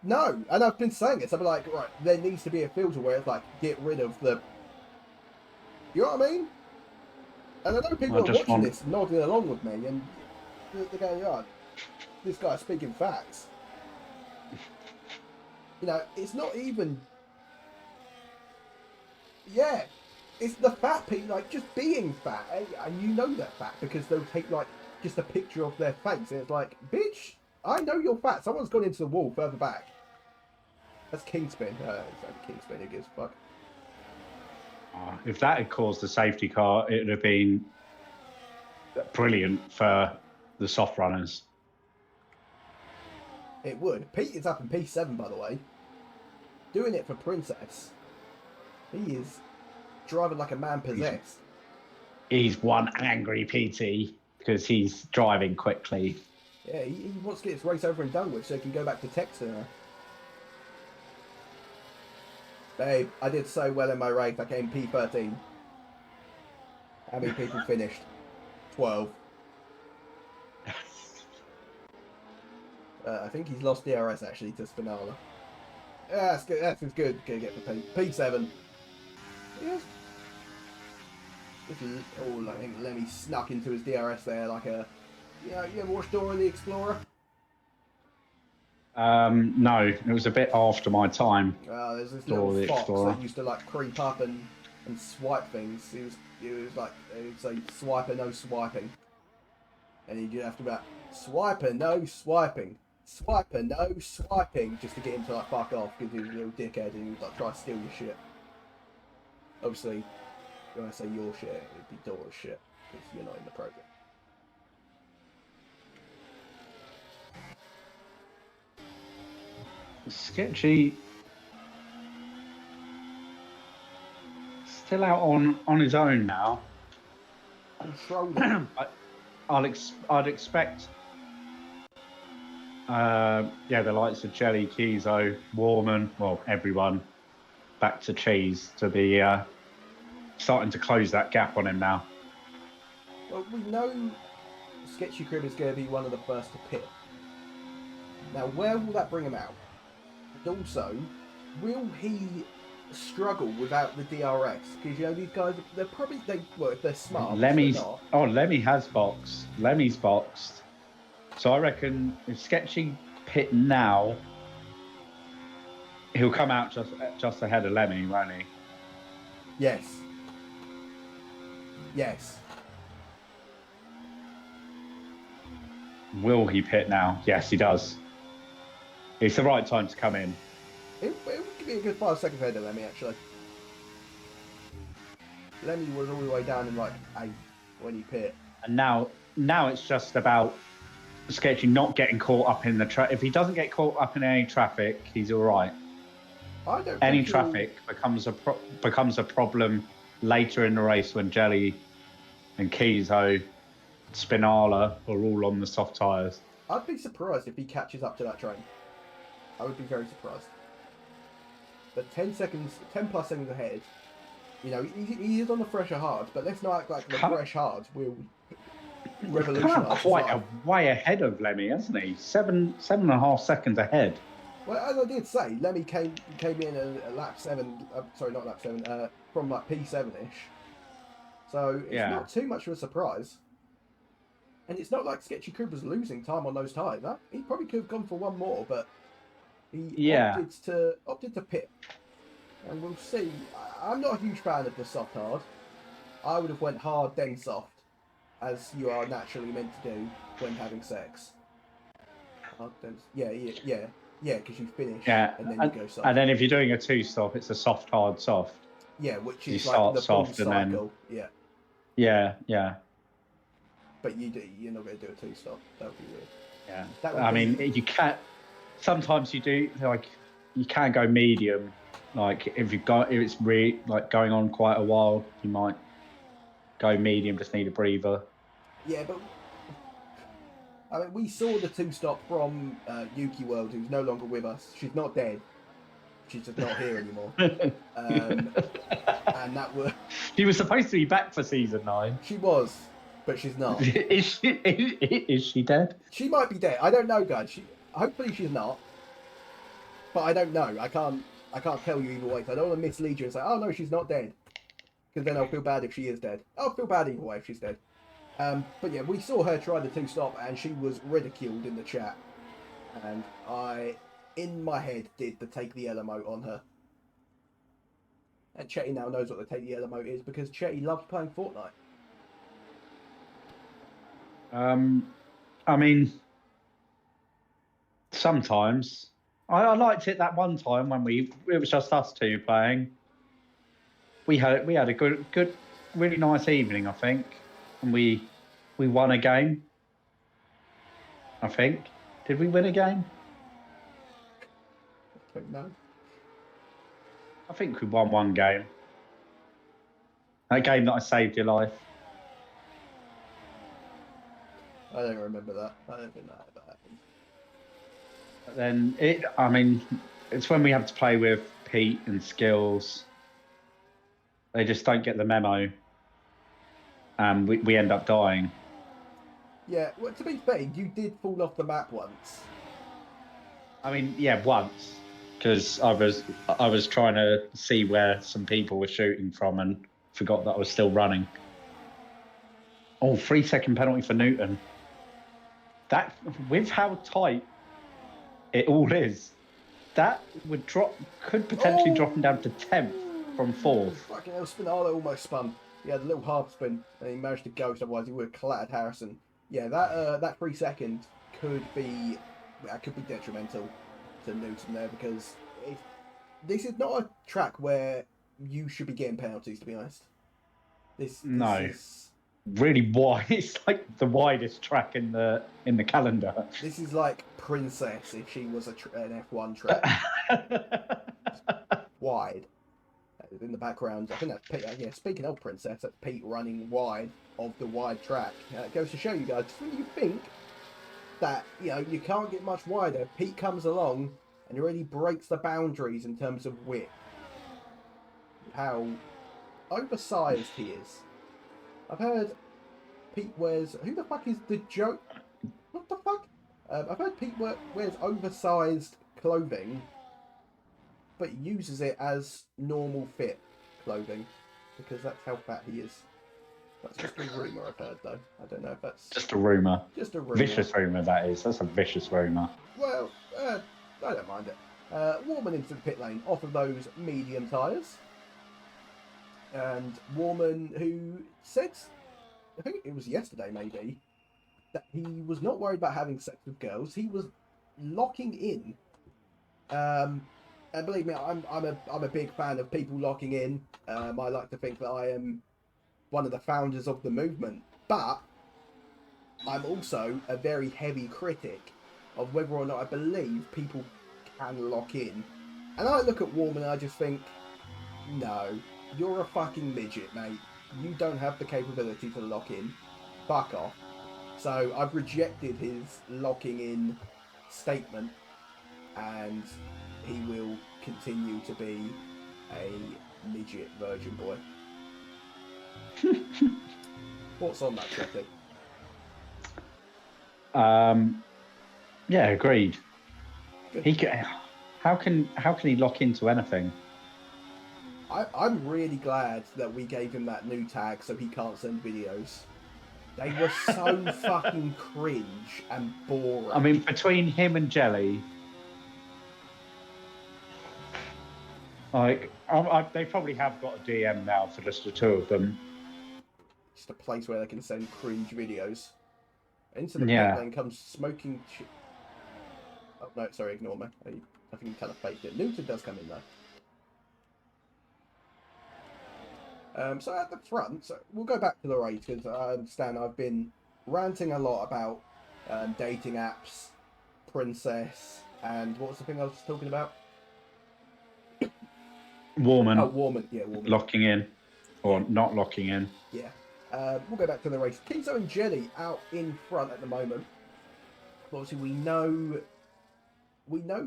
and I've been saying it. So I'm like, right, there needs to be a filter where it's get rid of the. You know what I mean? And I know people are watching this, nodding along with me, and they're going, "Oh, this guy's speaking facts." It's not even. Yeah, it's the fat people, just being fat, and you know they're fat because they'll take just a picture of their face, and it's like, bitch, I know you're fat. Someone's gone into the wall further back. That's Kingspin. It's only Kingspin. Who gives a fuck? If that had caused a safety car, it would have been brilliant for the soft runners. It would. Pete is up in P7, by the way. Doing it for Princess. He is driving like a man possessed. He's one angry PT because he's driving quickly. Yeah, he wants to get his race over and done with so he can go back to texting her. Babe, I did so well in my race. I came P13. How many people finished? 12. I think he's lost DRS actually to Spinala. Yeah, that's good. That's as good. Gonna get for P7. Yes. I think Lemmy snuck into his DRS there like a. You ever watched Dora the Explorer? No, it was a bit after my time. There's this little fox that used to creep up and swipe things. It was like they would say swiper no swiping, and you'd have to be like swiper no swiping, swiper no swiping, just to get him to fuck off because he was a little dickhead and he would try to steal your shit. Obviously, when I say your shit, it'd be Dora's shit because you're not in the program. Sketchy still out on his own now. Controlling. I'd expect the likes of Jelly, Kizo, Warman, well everyone back to Cheese to be starting to close that gap on him now. Well, we know Sketchy Crib is going to be one of the first to pit. Now, where will that bring him out? And also, will he struggle without the DRS? Because these guys, if they're smart. Lemmy has boxed. Lemmy's boxed. So I reckon if Sketchy pit now, he'll come out just ahead of Lemmy, won't he? Yes. Will he pit now? Yes, he does. It's the right time to come in. It would give me a good 5 seconds ahead of Lemmy, actually. Lemmy was all the way down in 8 when he pit. And now it's just about Sketchy not getting caught up in the traffic. If he doesn't get caught up in any traffic, he's all right. Any traffic becomes a problem later in the race when Jelly and Kizo, Spinala are all on the soft tyres. I'd be surprised if he catches up to that train. I would be very surprised. but 10 seconds, 10 plus seconds ahead. You know, he is on the fresher hards, but let's not act like the fresh hards will revolutionise his life. A way ahead of Lemmy, hasn't he? 7.5 seconds ahead. Well, as I did say, Lemmy came in a lap 7. Sorry, not lap 7. From like P7ish. So it's not too much of a surprise. And it's not like Sketchy Crib was losing time on those tyres. He probably could have gone for one more, but he opted to pit. And we'll see. I'm not a huge fan of the soft hard. I would have went hard then soft, as you are naturally meant to do when having sex. Hard, then, yeah, because you finish and then you go soft. And then if you're doing a 2-stop, it's a soft, hard, soft. Yeah, which is like the full cycle. Yeah. But you're not going to do a 2-stop. That would be weird. Yeah. I mean, you can't. Sometimes you do you can go medium. Like if it's really like going on quite a while, you might go medium. Just need a breather. Yeah, but I mean, we saw the 2-stop from Yuki World, who's no longer with us. She's not dead. She's just not here anymore. And that was. She was supposed to be back for season 9. She was, but she's not. Is she dead? She might be dead. I don't know, guys. Hopefully she's not. But I don't know. I can't tell you either way. So I don't want to mislead you and say, oh no, she's not dead. Because then I'll feel bad if she is dead. I'll feel bad either way if she's dead. But yeah, we saw her try the 2-stop and she was ridiculed in the chat. And I, in my head, did the take the L emote on her. And Chetty now knows what the take the L emote is because Chetty loves playing Fortnite. I mean, sometimes. I liked it that one time when it was just us two playing. We had a good, really nice evening, I think, and we won a game. I think. Did we win a game? I don't know. I think we won one game. That game that I saved your life. I don't remember that. I don't think that ever happened. But then it's when we have to play with Pete and Skills. They just don't get the memo, and we end up dying. Yeah, well, to be fair, you did fall off the map once. I mean, yeah, once, because I was trying to see where some people were shooting from and forgot that I was still running. Oh, 3-second penalty for Newton. That, with how tight it all is, that could potentially drop him down to 10th from 4th. Fucking hell, Spinardo almost spun. He had a little half spin and he managed to ghost, otherwise he would have clattered Harrison. Yeah, that 3 seconds could be detrimental to Newton there, because this is not a track where you should be getting penalties, to be honest. This is really wide. It's like the widest track in the calendar. This is like Princess if she was an F1 track. Wide. In the background, I think that's Pete. Yeah, speaking of Princess, that's Pete running wide of the wide track. It goes to show you guys, when you think that you can't get much wider, Pete comes along and he already breaks the boundaries in terms of width. How oversized he is. I've heard Pete wears... Who the fuck is the joke? What the fuck? I've heard Pete wears oversized clothing, but uses it as normal fit clothing, because that's how fat he is. That's just a rumour I've heard, though. I don't know if that's... Just a rumour. Just a rumour. Vicious rumour, that is. That's a vicious rumour. Well, I don't mind it. Warman into the pit lane off of those medium tyres. And Warman, who said, I think it was yesterday maybe, that he was not worried about having sex with girls. He was locking in. And believe me, I'm a big fan of people locking in. I like to think that I am one of the founders of the movement, but I'm also a very heavy critic of whether or not I believe people can lock in. And I look at Warman and I just think, no, you're a fucking midget, mate. You don't have the capability to lock in. Fuck off. So I've rejected his locking in statement, and he will continue to be a midget virgin boy. What's on that, Chetty? Yeah, agreed. Good. How can he lock into anything? I'm really glad that we gave him that new tag so he can't send videos. They were so fucking cringe and boring. I mean, between him and Jelly, like, they probably have got a DM now for just the two of them. Just a place where they can send cringe videos. Into the pit lane comes smoking. Oh no, sorry, ignore me. I think you kind of faked it. Newton does come in though. So at the front, so we'll go back to the race because I understand I've been ranting a lot about dating apps, Princess, and what was the thing I was talking about? Warman. Oh, Warman. Yeah, Warman. Locking in. Or not locking in. Yeah. We'll go back to the race. Kizo and Jelly out in front at the moment. Obviously, we know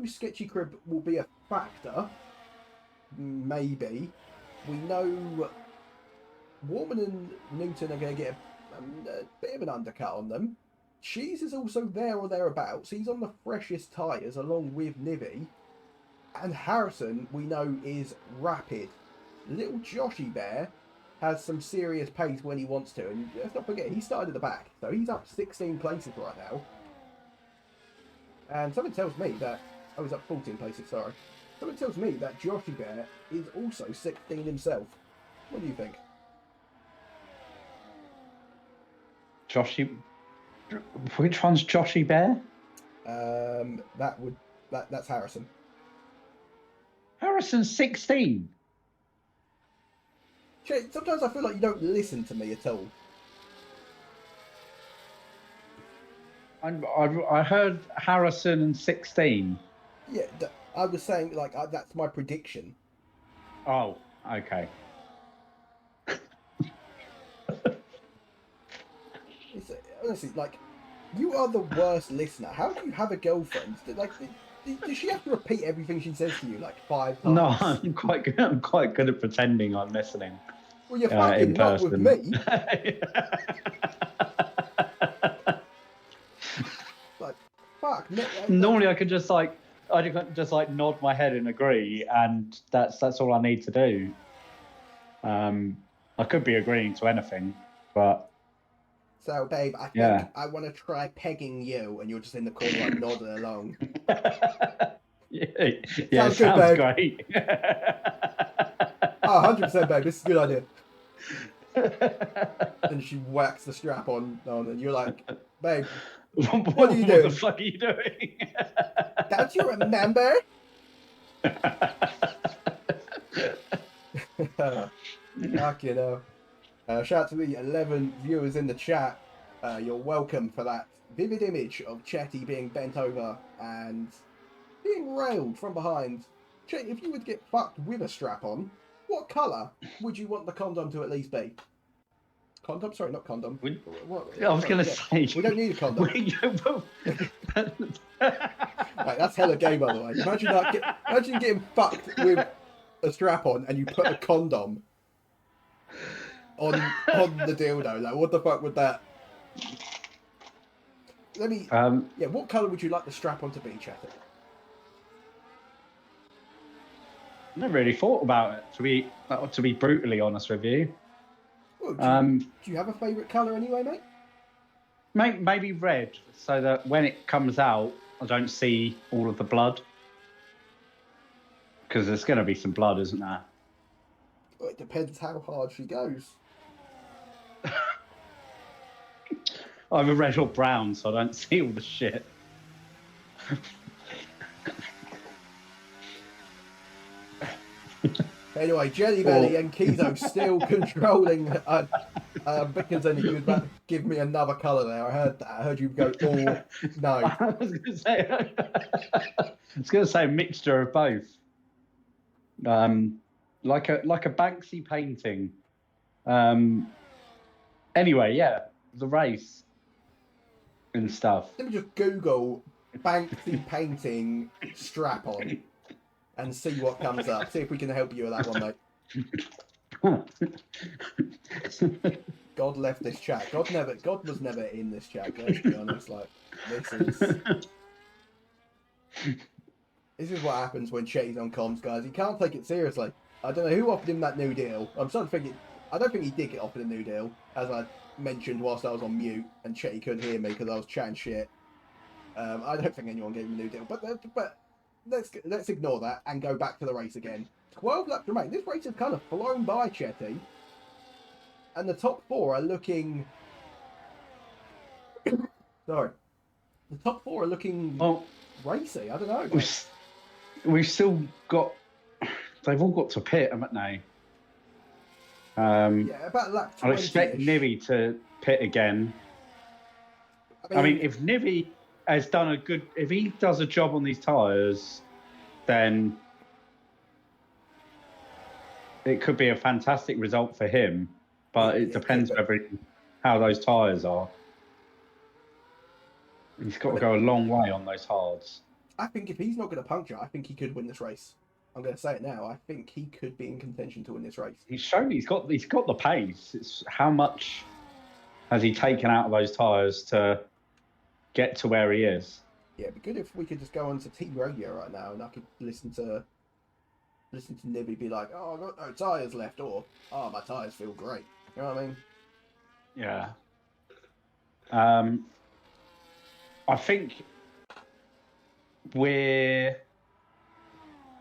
Sketchy Crib will be a factor. Maybe. We know Warman and Newton are going to get a bit of an undercut on them. Cheese is also there or thereabouts. He's on the freshest tyres along with Nivy. And Harrison, we know, is rapid. Little Joshy Bear has some serious pace when he wants to. And let's not forget, he started at the back. So he's up 16 places right now. And something tells me that... Oh, he's up 14 places, sorry. Something tells me that Joshy Bear is also 16 himself. What do you think? Joshy... Which one's Joshy Bear? That's Harrison. Harrison's 16. Sometimes I feel like you don't listen to me at all. I heard Harrison and 16. Yeah, I was saying, like, that's my prediction. Oh, okay. Honestly, like, you are the worst listener. How do you have a girlfriend? Like, does she have to repeat everything she says to you, like, 5 times? No, I'm quite good at pretending I'm listening. Well, you're fucking not with me. Like, fuck. Normally, I could just nod my head and agree, and that's all I need to do. I could be agreeing to anything, but. So, babe, I think I want to try pegging you, and you're just in the corner like nodding along. Yeah, sounds great. Oh, 100%, babe. This is a good idea. And she whacks the strap on, and you're like, babe, what are you doing? What the fuck are you doing? Don't you remember? Fuck, you know. Shout out to the 11 viewers in the chat. You're welcome for that vivid image of Chetty being bent over and being railed from behind. Chetty, if you would get fucked with a strap on, what colour would you want the condom to at least be? Condom? Sorry, not condom. I was going to say... We don't need a condom. Right, that's hella gay, by the way. Imagine getting fucked with a strap on and you put a condom on the dildo. Like, what the fuck would that... Let me... what colour would you like the strap on to be, Chetty? I never really thought about it, to be brutally honest with you. Well, do you have a favourite colour anyway, mate? Maybe red, so that when it comes out, I don't see all of the blood. Because there's going to be some blood, isn't there? Well, it depends how hard she goes. Either red or brown, so I don't see all the shit. Anyway, Jelly Belly and Kizo still controlling Bickens, and you would give me another colour there. I heard that. I heard you go, no. I was going to say a mixture of both. Like a Banksy painting. Anyway, yeah, the race and stuff. Let me just Google Banksy painting strap on. and see what comes up. See if we can help you with that one, mate. God left this chat. God was never in this chat. Let's be honest. Like this is what happens when Chetty's on comms, guys. He can't take it seriously. I don't know who offered him that new deal. I'm starting to think I don't think he did get offered a new deal, as I mentioned whilst I was on mute and Chetty couldn't hear me because I was chatting shit. I don't think anyone gave him a new deal, but let's ignore that and go back to the race again. 12 laps remain. This race has kind of flown by Chetty, and the top four are looking. Sorry, the top four are looking racy. I don't know. We've still got. They've all got to pit, haven't they? Yeah, about lap 20. I expect Nivy to pit again. I mean, if Nivy has done if he does a job on these tyres, then it could be a fantastic result for him. But it depends how those tyres are. He's got to go a long way on those hards. I think if he's not going to puncture, I think he could win this race. I'm going to say it now. I think he could be in contention to win this race. He's shown he's got the pace. It's how much has he taken out of those tyres to get to where he is? Yeah, it'd be good if we could just go on to team radio right now and I could listen to Nibby be like, "Oh, I've got no tyres left," or "Oh, my tyres feel great." You know what I mean? Yeah.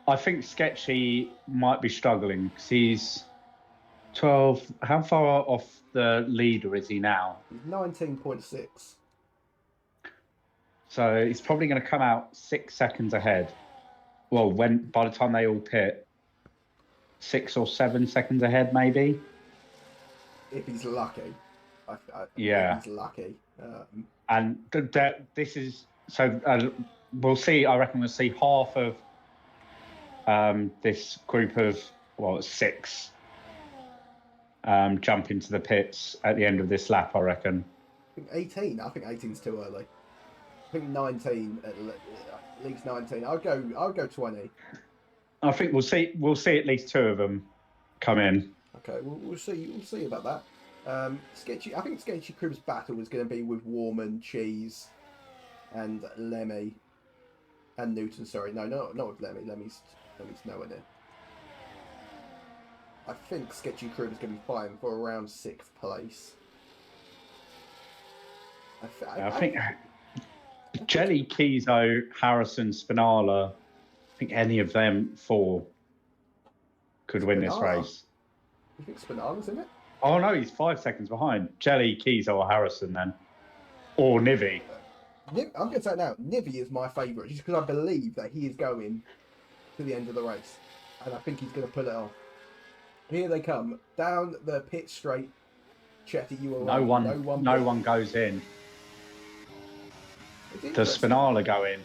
I think Sketchy might be struggling because he's 12. How far off the leader is he now? 19.6. So he's probably going to come out 6 seconds ahead. Well, by the time they all pit, 6 or 7 seconds ahead, maybe. If he's lucky. Yeah. If he's lucky. And this is so. We'll see. I reckon we'll see half of this group of 6 jump into the pits at the end of this lap. I reckon. I think 18. I think 18's too early. I think 19 at least 19. I'll go 20. I think we'll see at least 2 of them come in. Okay, we'll see. We'll see about that. Sketchy. I think Sketchy Crib's battle is going to be with Warman, Cheese, and Lemmy, and Newton. Sorry, no, not with Lemmy. Lemmy's nowhere near. I think Sketchy Crib is going to be fighting for around 6th place. I think Jelly, Kizo, Harrison, Spinala. I think any of them 4 could win this race. You think Spinala's in it? Oh no, he's 5 seconds behind. Jelly, Kizo, or Harrison then, or Nivy. I'm going to say it now. Nivy is my favourite, just because I believe that he is going to the end of the race, and I think he's going to pull it off. Here they come down the pit straight. Chetty, you are no one goes in. Does Spinala go in?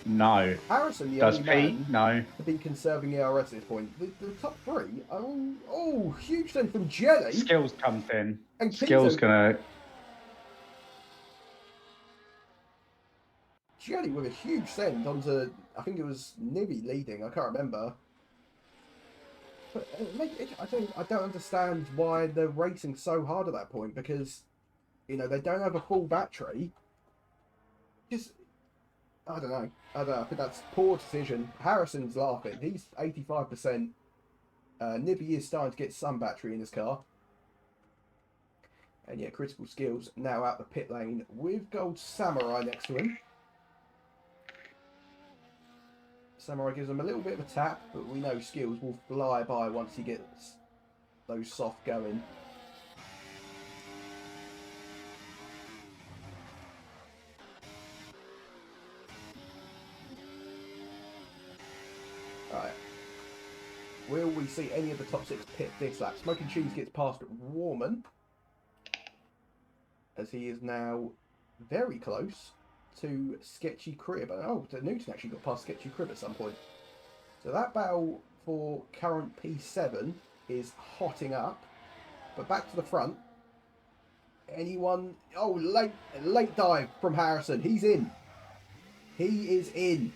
No. Harrison, the does only Pete? No. To be conserving ERS at this point. The top 3 are all huge then from Jelly. Skills comes in. And Skills gonna. Jelly with a huge send onto, I think it was Nibby leading. I can't remember. But I don't understand why they're racing so hard at that point, because they don't have a full battery. Just I don't know. I think that's poor decision. Harrison's laughing. He's 85%. Nibby is starting to get some battery in his car. And yeah, Critical Skills now out the pit lane with Gold Samurai next to him. Samurai gives him a little bit of a tap, but we know Skills will fly by once he gets those soft going. Alright. Will we see any of the top 6 pit this lap? Smoking Cheese gets past Warman, as he is now very close to Sketchy Crib. Oh, Newton actually got past Sketchy Crib at some point. So that battle for current P7 is hotting up. But back to the front. Anyone? Oh, late dive from Harrison. He's in. He is in.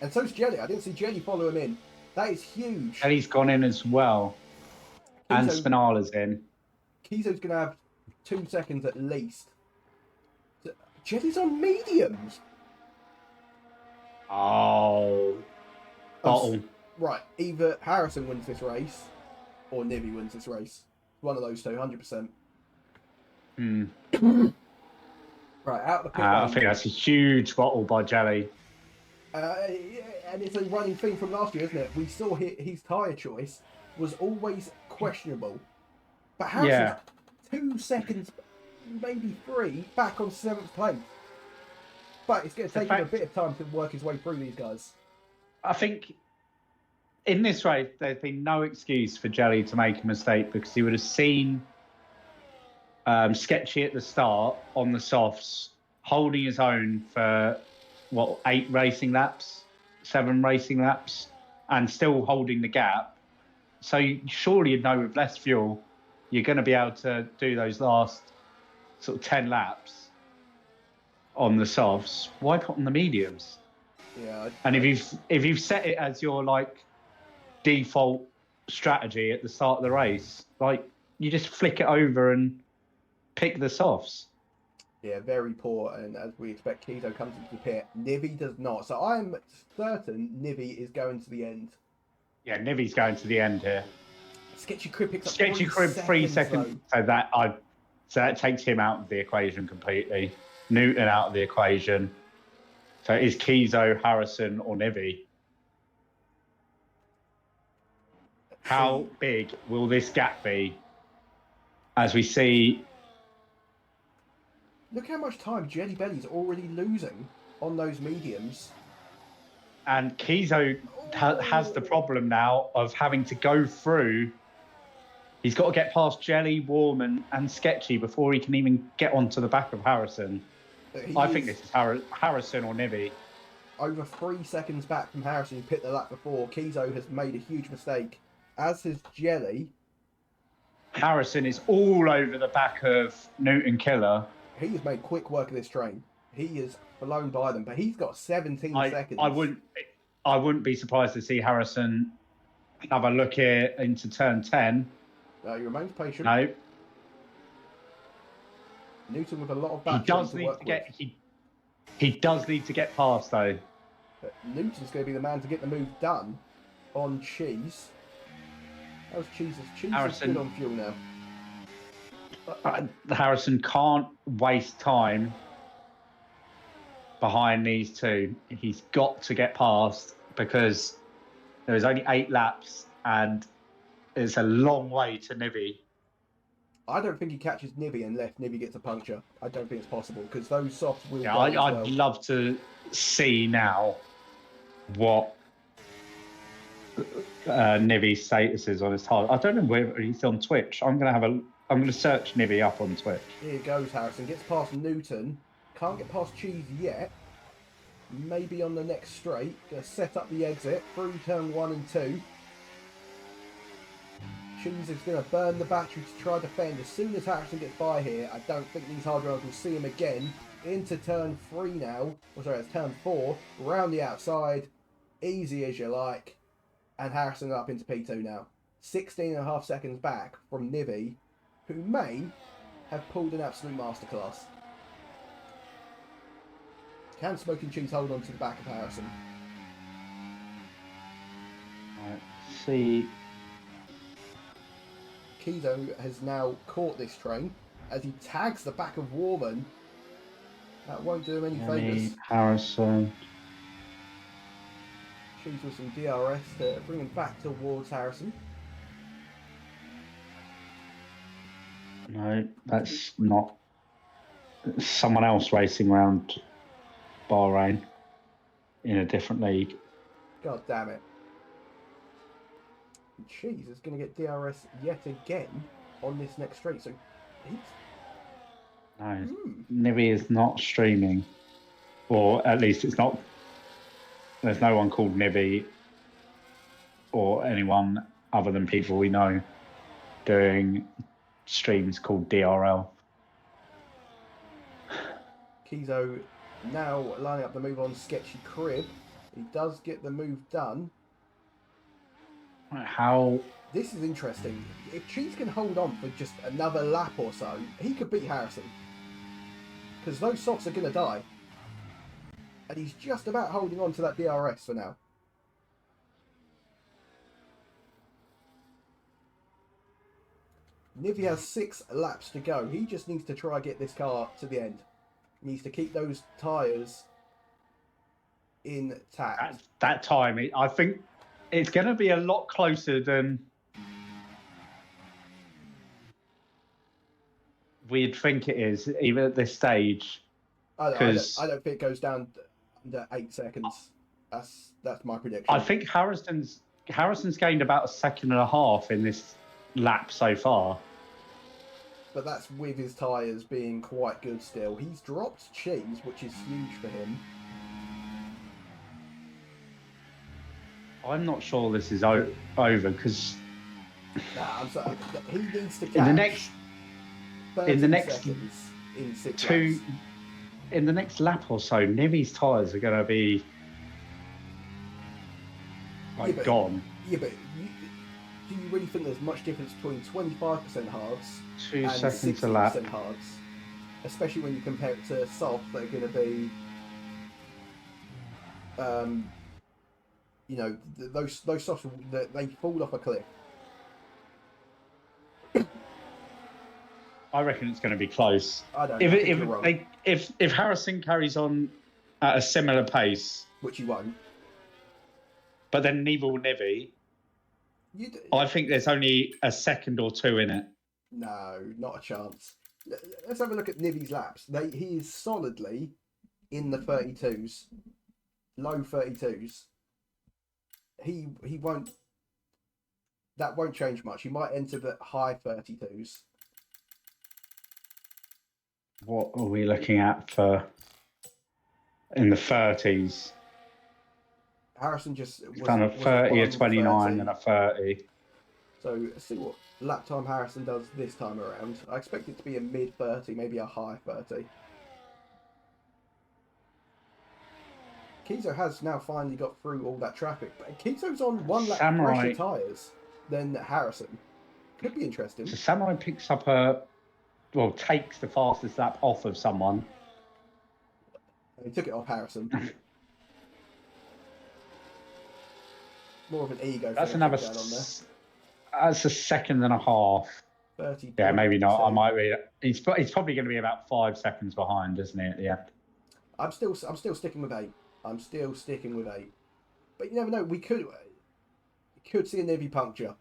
And so's Jelly. I didn't see Jelly follow him in. That is huge. And he's gone in as well. And Spinala's in. Kizo's going to have 2 seconds at least. Jelly's on mediums. Oh. Bottle. Right. Either Harrison wins this race or Nivy wins this race. One of those two, 100%. Right, out of the pit lane. I think that's a huge bottle by Jelly. And it's a running theme from last year, isn't it? We saw his tyre choice was always questionable. But Harrison's 2 seconds, maybe 3, back on 7th place. But it's going to take him a bit of time to work his way through these guys. I think in this race, there's been no excuse for Jelly to make a mistake because he would have seen Sketchy at the start on the softs, holding his own for, 7 racing laps, and still holding the gap. So surely you'd know with less fuel, you're going to be able to do those last sort of 10 laps on the softs. Why put on the mediums? Yeah. And if you've set it as your default strategy at the start of the race, you just flick it over and pick the softs. Yeah, very poor, and as we expect, Kizo comes into the pit. Nivy does not. So I'm certain Nivy is going to the end. Yeah, Nivy's going to the end here. Sketchy Crib picks up Sketchy Crib 3 seconds. So that takes him out of the equation completely. Newton out of the equation. So is Kizo, Harrison, or Nivy? How big will this gap be as we see? Look how much time Jelly Belly's already losing on those mediums. And Kizo has the problem now of having to go through. He's got to get past Jelly, Warman, and Sketchy before he can even get onto the back of Harrison. I think this is Harrison or Nivy. Over 3 seconds back from Harrison, who picked the lap before. Kizo has made a huge mistake, as has Jelly. Harrison is all over the back of Newton Killer. He has made quick work of this train. He has flown by them, but he's got 17 seconds. I wouldn't be surprised to see Harrison have a look here into turn 10. He remains patient. No. Newton with a lot of battery He does need to get past though. But Newton's going to be the man to get the move done on Cheese. How's Cheese? Cheese is good on fuel now. Harrison can't waste time behind these two. He's got to get past because there is only 8 laps and it's a long way to Nivy. I don't think he catches Nivy unless Nivy gets a puncture. I don't think it's possible because those softs will. Yeah, I'd love to see now what Nivy's status is on his tire. I don't know whether he's on Twitch. I'm going to search Nivy up on Twitch. Here goes Harrison. Gets past Newton. Can't get past Cheese yet. Maybe on the next straight. Going to set up the exit through turn 1 and 2. Cheese is going to burn the battery to try to defend. As soon as Harrison gets by here, I don't think these hard runners will see him again. Into turn 3 now. It's turn 4. Round the outside. Easy as you like. And Harrison up into P2 now. 16.5 seconds back from Nivy, who may have pulled an absolute masterclass. Can Smoking Cheese hold on to the back of Harrison? Let's see. Kizo has now caught this train as he tags the back of Warman. That won't do him any favours. Harrison. Cheese with some DRS to bring him back towards Harrison. No, that's not. Someone else racing around Bahrain in a different league. God damn it. Cheese is going to get DRS yet again on this next straight. So he's... No, Nivy is not streaming. Or at least it's not. There's no one called Nivy or anyone other than people we know doing streams called DRL. Kizo now lining up the move on Sketchy Crib. He does get the move done. How? This is interesting. If Cheese can hold on for just another lap or so, he could beat Harrison. Because those softs are going to die. And he's just about holding on to that DRS for now. Nivi has 6 laps to go. He just needs to try and get this car to the end. He needs to keep those tyres intact. That time, I think it's going to be a lot closer than we'd think it is, even at this stage. I don't think it goes down under 8 seconds. That's my prediction. I think Harrison's gained about 1.5 seconds in this lap so far. But that's with his tyres being quite good still. He's dropped Cheese, which is huge for him. I'm not sure this is over because I'm sorry. He needs to catch in the next seconds in 6 laps. In the next lap or so, Nivi's tyres are going to be gone. Yeah, but do you really think there's much difference between 25% hards 2 and seconds 60% a lap? hards? Especially when you compare it to soft that are going to be, those softs, they fall off a cliff. I reckon it's going to be close. I don't. If Harrison carries on at a similar pace, which he won't, but then neither will Nivi. I think there's only 1 second or 2 in it. No, not a chance. Let's have a look at Nivi's laps. He is solidly in the 32s, low 32s. He won't. That won't change much. He might enter the high 32s. What are we looking at for in the 30s? Harrison just done a 30, a 29, and a 30. So let's see what lap time Harrison does this time around. I expect it to be a mid 30, maybe a high 30. Kizo has now finally got through all that traffic, but Kizo's on 1 lap fresher tyres than Harrison. Could be interesting. So Samurai picks up takes the fastest lap off of someone. He took it off Harrison. More of an ego. That's another. On there. That's 1.5 seconds. 30. Yeah, maybe not. I might read it. He's probably going to be about 5 seconds behind, isn't he? At the end. I'm still sticking with 8. I'm still sticking with 8. But you never know. We could see a Nivi puncture.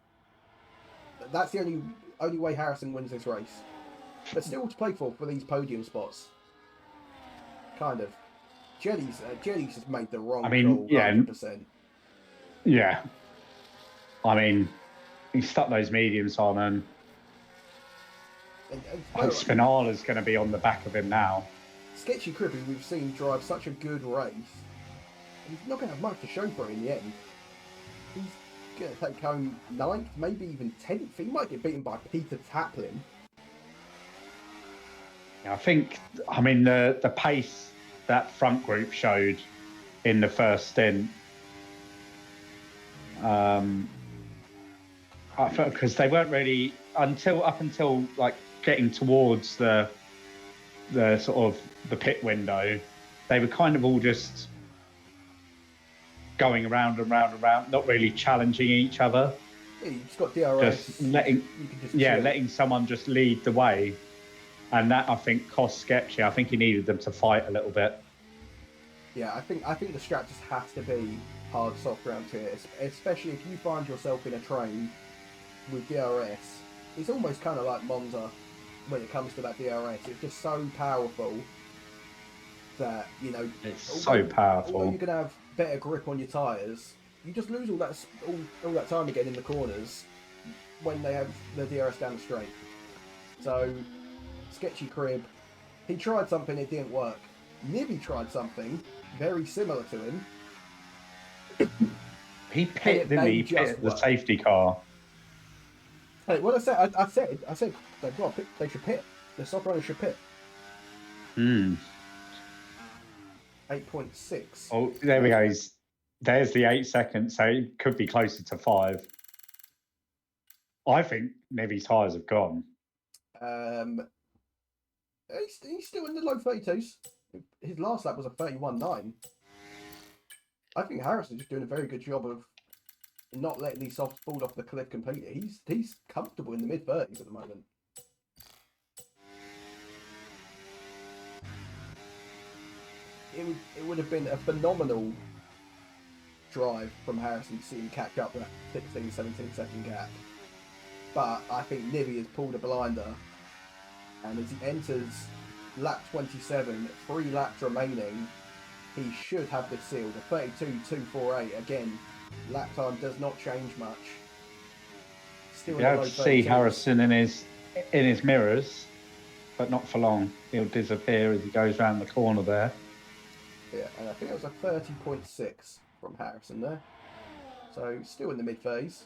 That's the only way Harrison wins this race. But still to play for these podium spots. Kind of. Jelly's has made the wrong call. Yeah. 100%. Yeah. I mean, he stuck those mediums on, and Spinala's going to be on the back of him now. Sketchy Cribby, we've seen drive such a good race. He's not going to have much to show for it in the end. He's going to take home 9th, maybe even 10th. He might get beaten by Peter Taplin. I think, the pace that front group showed in the first stint, because they weren't really up until like getting towards the sort of the pit window, they were kind of all just going around and round and round, not really challenging each other. Yeah, you just got DRS. Just letting someone just lead the way. And that, I think, cost Sketchy. I think he needed them to fight a little bit. Yeah, I think the strat just has to be hard soft round here, especially if you find yourself in a train with DRS. It's almost kind of like Monza when it comes to that DRS. It's just so powerful that, it's so powerful. Although you can have better grip on your tyres, you just lose all that time again in the corners when they have the DRS down the straight. So Sketchy Crib, he tried something, it didn't work. Nivi tried something very similar to him. He pit, didn't he? He pit the safety car. Hey, what I said, I said they've got to pit, they should pit. The soft runners should pit. 8.6. Oh, there we go. There's the 8 seconds, so it could be closer to 5. I think Nevy's tyres have gone. He's still in the low 32s. His last lap was a 31.9. I think Harrison's just doing a very good job of not letting these softs fall off the cliff completely. He's comfortable in the mid-30s at the moment. It would have been a phenomenal drive from Harrison to see him catch up that 16, 17 second gap. But I think Nivy has pulled a blinder, and as he enters lap 27, 3 laps remaining, he should have this sealed. A 32.248. Again, lap time does not change much. Still you have to see Harrison in his mirrors, but not for long. He'll disappear as he goes round the corner there. Yeah, and I think it was a 30.6 from Harrison there. So still in the mid-phase.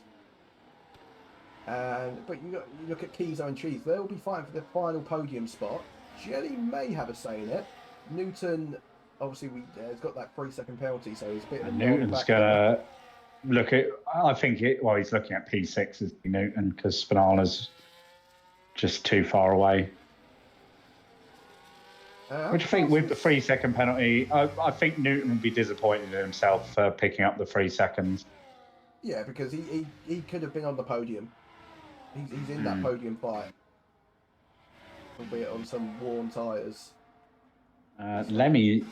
But you look at Kizo and Cheese, they'll be fighting for the final podium spot. Jelly may have a say in it. Newton, obviously, has got that 3-second penalty, so he's a bit. And Newton's gonna look at. I think he's looking at P6 as Newton because Spinala's just too far away. Which I think with the 3-second penalty, I think Newton would be disappointed in himself for picking up the 3 seconds. Yeah, because he could have been on the podium. He's in that podium fight, albeit on some worn tyres. Lemmy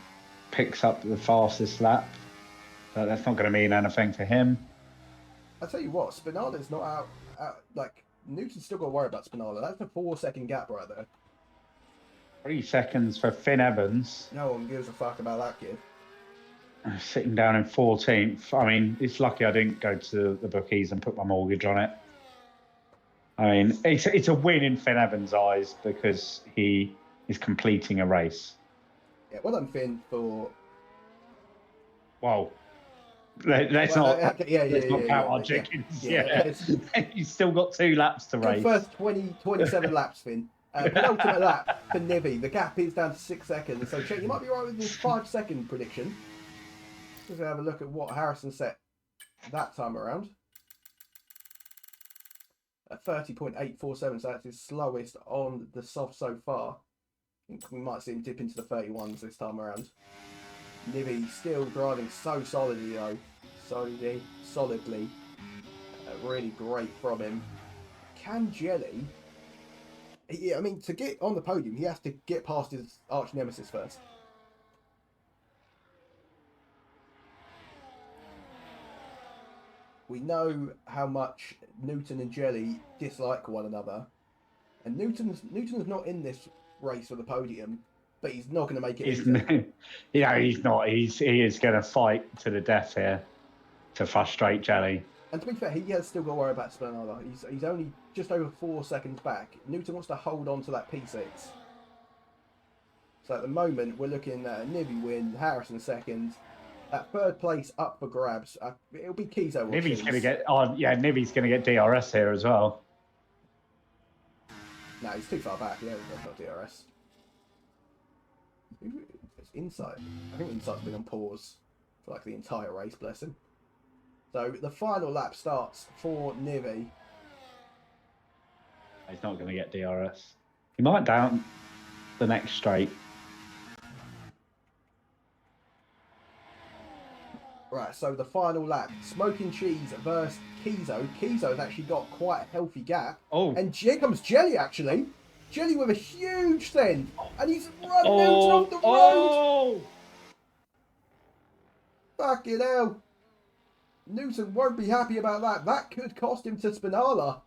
picks up the fastest lap, but that's not going to mean anything for him. I tell you what, Spinala's not out. Like Newton's still got to worry about Spinala. That's a 4-second gap right there. 3 seconds for Finn Evans. No one gives a fuck about that kid. Sitting down in 14th. I mean, it's lucky I didn't go to the bookies and put my mortgage on it. I mean, it's a win in Finn Evans' eyes because he is completing a race. Yeah, well done, Finn, for... Well, let's not count our chickens. Yeah. He's still got 2 laps to race. First 27 laps, Finn. Penultimate lap for Nivy. The gap is down to 6 seconds. So, Check, you might be right with this 5-second prediction. Let's have a look at what Harrison set that time around. At 30.847, so that's his slowest on the soft so far. I think we might see him dip into the 31s this time around. Nivy still driving so solidly, though. Solidly. Really great from him. Can Jelly... I mean, to get on the podium, he has to get past his arch nemesis first. We know how much Newton and Jelly dislike one another, and Newton's not in this race for the podium, but he's not going to make it easy. He's not. He is going to fight to the death here to frustrate Jelly. And to be fair, he has still got to worry about Spinala. He's only just over 4 seconds back. Newton wants to hold on to that P6. So at the moment, we're looking at a Nivy win, Harrison second. At third place, up for grabs. It'll be Kizo. Nivy's going to get. Nivy's going to get DRS here as well. No, he's too far back. Yeah, that's not DRS. It's Insight. I think Insight's been on pause for like the entire race. Bless him. So the final lap starts for Nivy. He's not going to get DRS. He might down the next straight. Right, so the final lap. Smoking Cheese versus Kizo. Kizo's actually got quite a healthy gap. Oh. And here comes Jelly, actually. Jelly with a huge send. And he's running Newton off the road. Oh! Fucking hell. Newton won't be happy about that. That could cost him to Spinala.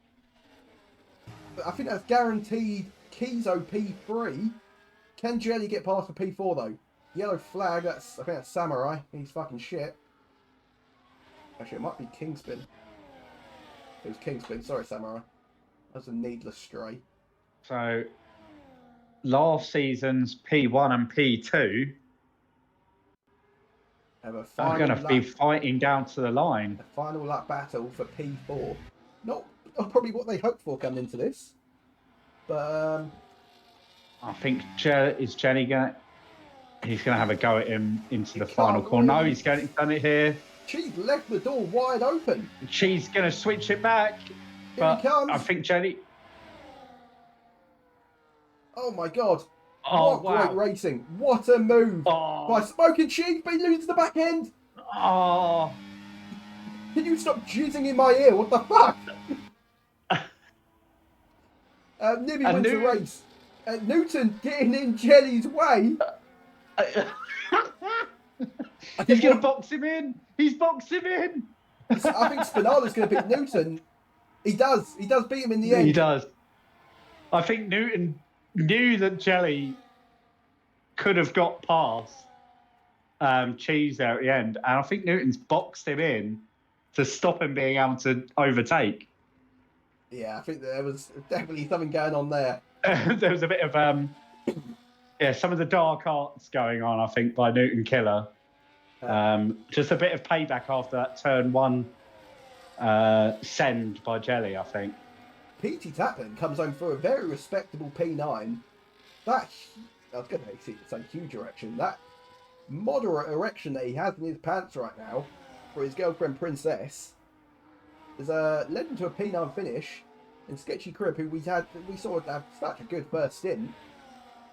But I think that's guaranteed Kizo P3. Can Jelly get past the P4 though? Yellow flag, I think that's Samurai. He's fucking shit. Actually, it might be Kingspin. It was Kingspin, sorry Samurai. That's a needless stray. So, last season's P1 and P2 are going to be fighting down to the line. A final lap battle for P4. Not probably what they hoped for coming into this. But I think is Jenny going to... He's going to have a go at him into the final corner. No, he's done it here. Cheese left the door wide open. She's going to switch it back. Here he comes. I think Jelly... Oh my God. Oh, what wow. great racing. What a move by Smoking Cheese, but he loses the back end. Oh. Can you stop jizzing in my ear? What the fuck? Nibby wins the race. Newton getting in Jelly's way. He's going to box him in. He's boxed him in. I think Spinala's going to beat Newton. He does. He does beat him in the end. He does. I think Newton knew that Jelly could have got past Cheese there at the end. And I think Newton's boxed him in to stop him being able to overtake. Yeah, I think there was definitely something going on there. There was a bit of, some of the dark arts going on, I think, by Newton Killer. Just a bit of payback after that turn one send by Jelly, I think. P.T. Taplin comes home for a very respectable P9. That, I was going to say huge erection. That moderate erection that he has in his pants right now for his girlfriend Princess has led him to a P9 finish. And Sketchy Crib, who we saw have such a good first stint,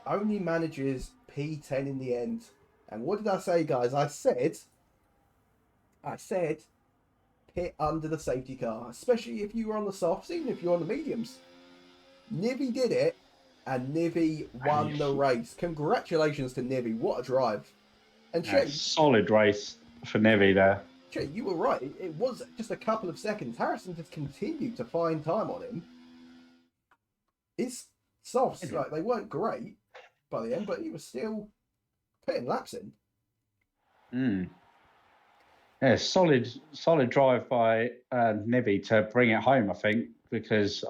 only manages P10 in the end. And what did I say, guys? I said pit under the safety car, especially if you were on the softs, even if you're on the mediums. Nivy did it, and Nivy won the race. Congratulations to Nivy. What a drive. And Che, solid race for Nivy there. Che, you were right. It was just a couple of seconds. Harrison just continued to find time on him. His softs, like, they weren't great by the end, but he was still putting laps in. Yeah, solid drive by Nivy to bring it home, I think, because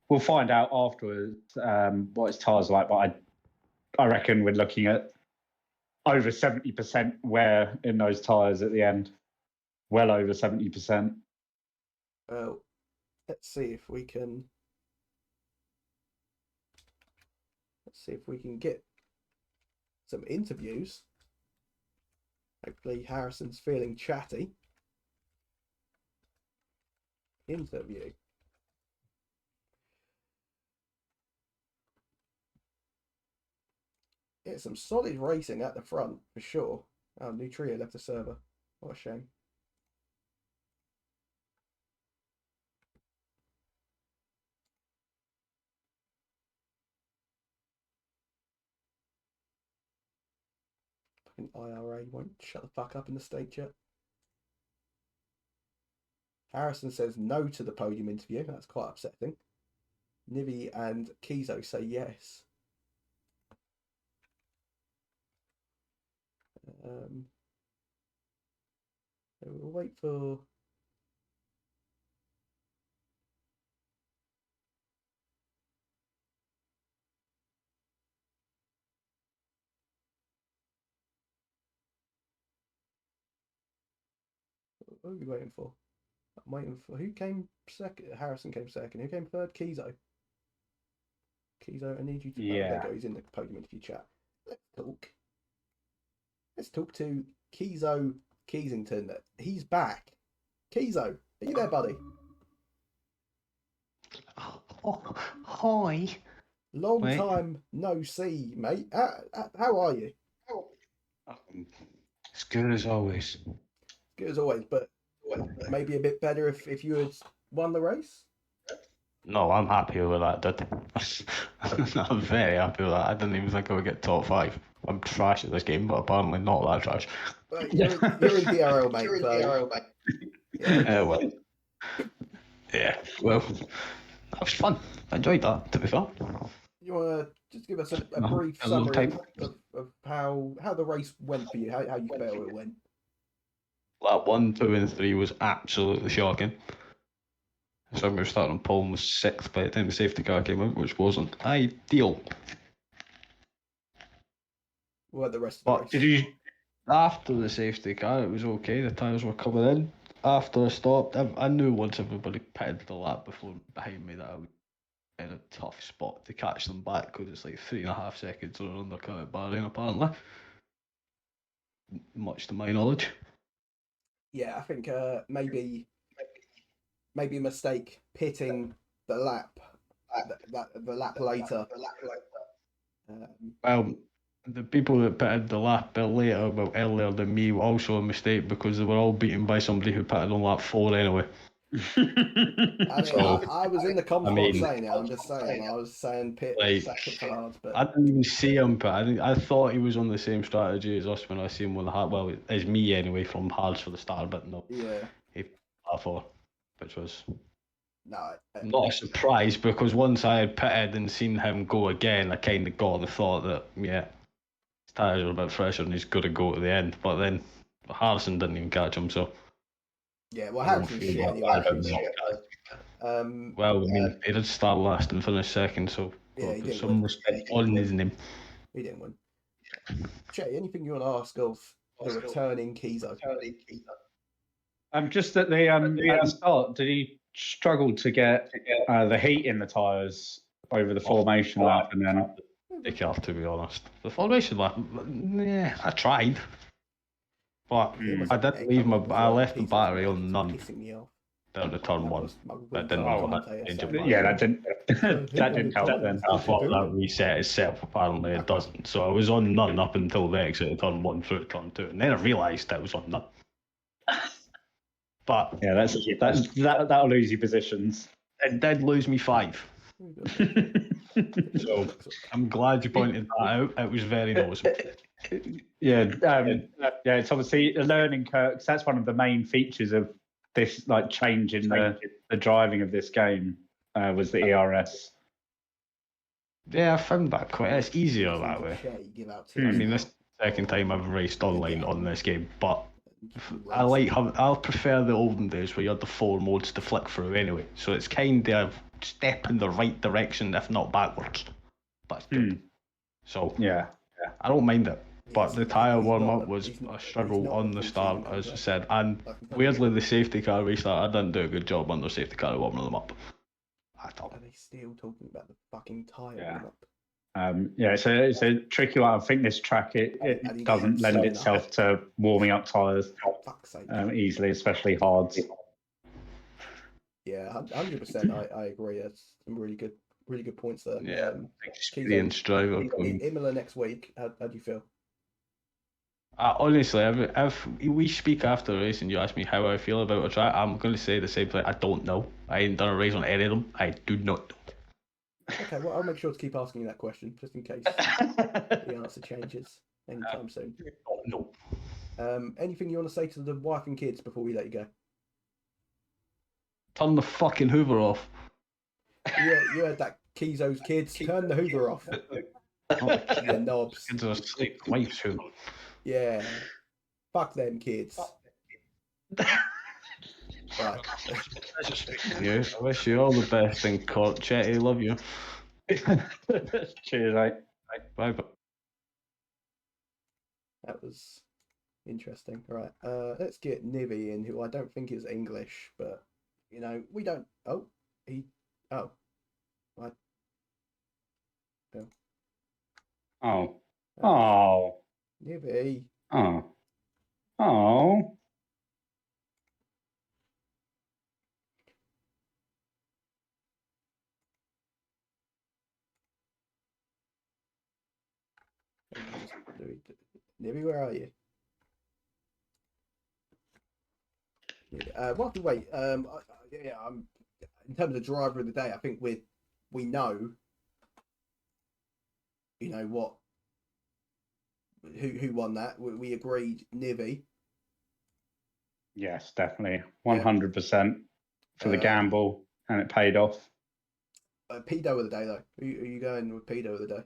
we'll find out afterwards what his tyres are like, but I reckon we're looking at over 70% wear in those tyres at the end. Well over 70%. Well, let's see if we can get some interviews. Hopefully Harrison's feeling chatty. Interview. Yeah, some solid racing at the front for sure. Oh, Nutria left the server. What a shame. Fucking IRA won't shut the fuck up in the state yet. Harrison says no to the podium interview. That's quite upsetting. Nivy and Kizo say yes. We'll wait for... What are we waiting for? I'm waiting for... Who came second? Harrison came second. Who came third? Kizo. Kizo, I need you to... Yeah. Oh, there you go. He's in the podium interview chat. Let's talk to Kizo Keesington. He's back. Kizo, are you there, buddy? Oh, hi. Long time no see, mate. How are you? As good as always. Good as always, but maybe a bit better if you had won the race? No, I'm happy with that, dude. I'm very happy with that. I didn't even think I would get top 5. I'm trash at this game, but apparently not that trash. Well, you're in DRL, mate. You're in DRL, mate. Yeah. Well. Yeah, well, that was fun. I enjoyed that, to be fair. You want to just give us a brief summary of how the race went for you, how you felt it went? Lap 1, 2 and 3 was absolutely shocking. So we were starting on pole and was 6th by the time the safety car came out, which wasn't ideal. What the rest of the race? After the safety car, it was okay. The tyres were coming in. After I stopped, I knew once everybody pitted the lap behind me that I would be in a tough spot to catch them back, because it's like 3.5 seconds on an undercut at Bahrain, apparently. Much to my knowledge. Yeah, I think maybe a mistake pitting the lap the lap later. Well, the people that pitted the lap bit later, well, earlier than me, were also a mistake because they were all beaten by somebody who pitted on lap 4 anyway. I mean, So, I was in the comms I box mean, saying it. I'm just saying. I was saying pit for hard, but I didn't even see him, but I thought he was on the same strategy as us when I see him on the hard. Well, as me anyway, from hards for the start, but no, yeah, he lap 4, which was no. not a surprise because once I had pitted and seen him go again, I kind of got the thought that, yeah, his tyres are a bit fresher and he's got to go to the end. But then Harrison didn't even catch him, so Yeah, well, I don't Harrison's feel shit that anyway. bad about that. Well, I mean, he did start last and finish second, so Yeah, he put didn't some win. respect on his name. He didn't win. Jay, anything you want to ask of the returning Kizo? Just at the start, did he struggle to get the heat in the tyres over the formation lap, and then Take off, to be honest. The formation lap, yeah, I tried, but I didn't leave I left the battery on none Pissing me off. down to turn 1. That didn't yeah, that didn't that didn't help then. I thought that reset itself. Apparently, it doesn't. So I was on none up until the exit of turn 1 through to turn 2, and then I realised I was on none. But yeah, that'll lose you positions. It did lose me 5. So I'm glad you pointed that out. It was very noticeable. Yeah, it's obviously a learning curve. 'Cause that's one of the main features of this, like, change in the driving of this game, was the ERS. Yeah, I found that it's easier that way. I mean, this is the second time I've raced online on this game, but I prefer the olden days where you had the 4 modes to flick through anyway. So it's kind of step in the right direction, if not backwards. That's good. So yeah, I don't mind it. But the tyre warm up was a struggle on the start, as I said. And weirdly, the safety car restart, I didn't do a good job on the safety car warming them up. Are they still talking about the fucking tyre warm up? It's a tricky one. I think this track it doesn't lend itself to warming up tyres easily, especially hards. Yeah, 100%. I agree. That's some really good points there. Yeah, experienced driver. Imola next week. How do you feel? Honestly, if we speak after the race and you ask me how I feel about a track, I'm going to say the same thing. I don't know. I ain't done a race on any of them. I do not know. Okay, well, I'll make sure to keep asking you that question just in case the answer changes anytime soon. No. Anything you want to say to the wife and kids before we let you go? Turn the fucking Hoover off. Yeah, you heard that. Kizo's kids, turn the Hoover off. Yeah, knobs. Kids are asleep. Wife's Hoover. Yeah. Fuck them kids. Right. Yeah, I wish you all the best in court, Chetty. Love you. Cheers, mate. Bye. That was interesting. Right. Let's get Nivy in, who I don't think is English, but we don't. Oh, what? Oh. Nivy. Oh. Nibby, where are you? While we wait, in terms of driver of the day, I think we know, what, who won that. We agreed, Nivy. Yes, definitely, 100% for the gamble, and it paid off. Pedo of the day, though. Who are you going with Pedo of the day?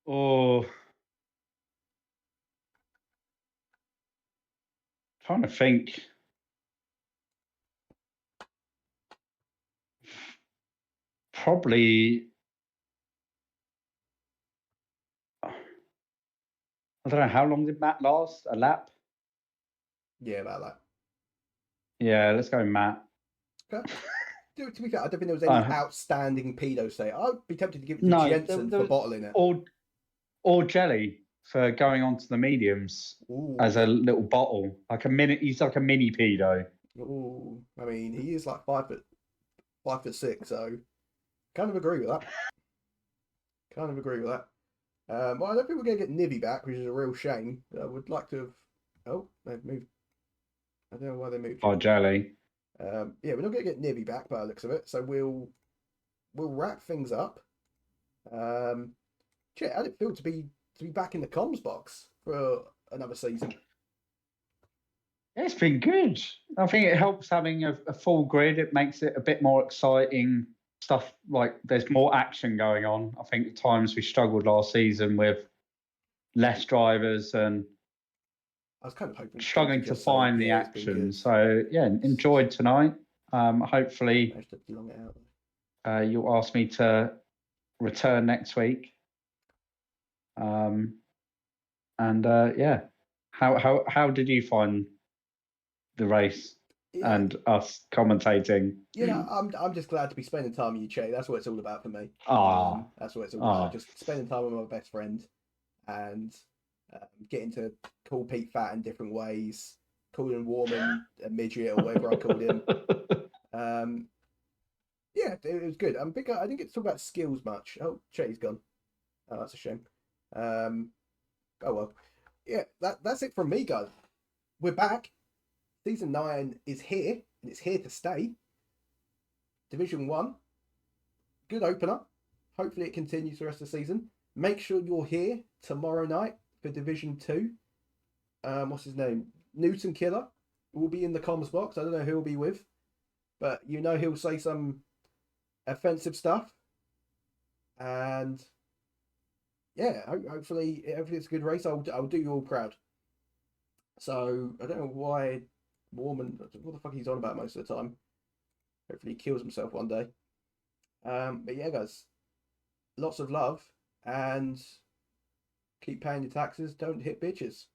Oh, trying to think. Probably, I don't know, how long did Matt last? A lap? Yeah, about that. Yeah, let's go Matt. Okay. To be fair, I don't think there was any outstanding pedo say. I'd be tempted to give it to Jensen for bottling it. Or Jelly. for going onto the mediums as a little bottle, like a mini. He's like a mini pedo. Ooh, I mean, he is like 5'6", so kind of agree with that. Kind of agree with that. Well, I don't think we're going to get Nivy back, which is a real shame. I would like to have. Oh, they've moved. I don't know why they moved. Oh, jelly. Yeah, we're not going to get Nivy back by the looks of it, so we'll wrap things up. Chet, how did it feel to be back in the comms box for another season? Yeah, it's been good. I think it helps having a full grid. It makes it a bit more exciting. Stuff like there's more action going on. I think at times we struggled last season with less drivers and I was kind of hoping struggling to find the action. So yeah, enjoyed tonight. Hopefully, managed to long it out. You'll ask me to return next week. Yeah, how did you find the race and us commentating? You know, I'm just glad to be spending time with you, Che. That's what it's all about for me. That's what it's all about. Just spending time with my best friend and getting to call Pete fat in different ways, calling Warman a midget or whatever I called him. Yeah, it was good. I didn't get to talk about skills much. Oh, Che's gone. Oh, that's a shame. Oh well. Yeah, that's it from me, guys. We're back. Season 9 is here, and it's here to stay. Division 1, good opener. Hopefully it continues the rest of the season. Make sure you're here tomorrow night for Division 2. What's his name? Newton Killer will be in the comms box. I don't know who he'll be with, but you know he'll say some offensive stuff. And yeah, hopefully it's a good race. I'll do you all proud. So I don't know why Warman, what the fuck he's on about most of the time. Hopefully he kills himself one day. But yeah, guys, lots of love and keep paying your taxes. Don't hit bitches.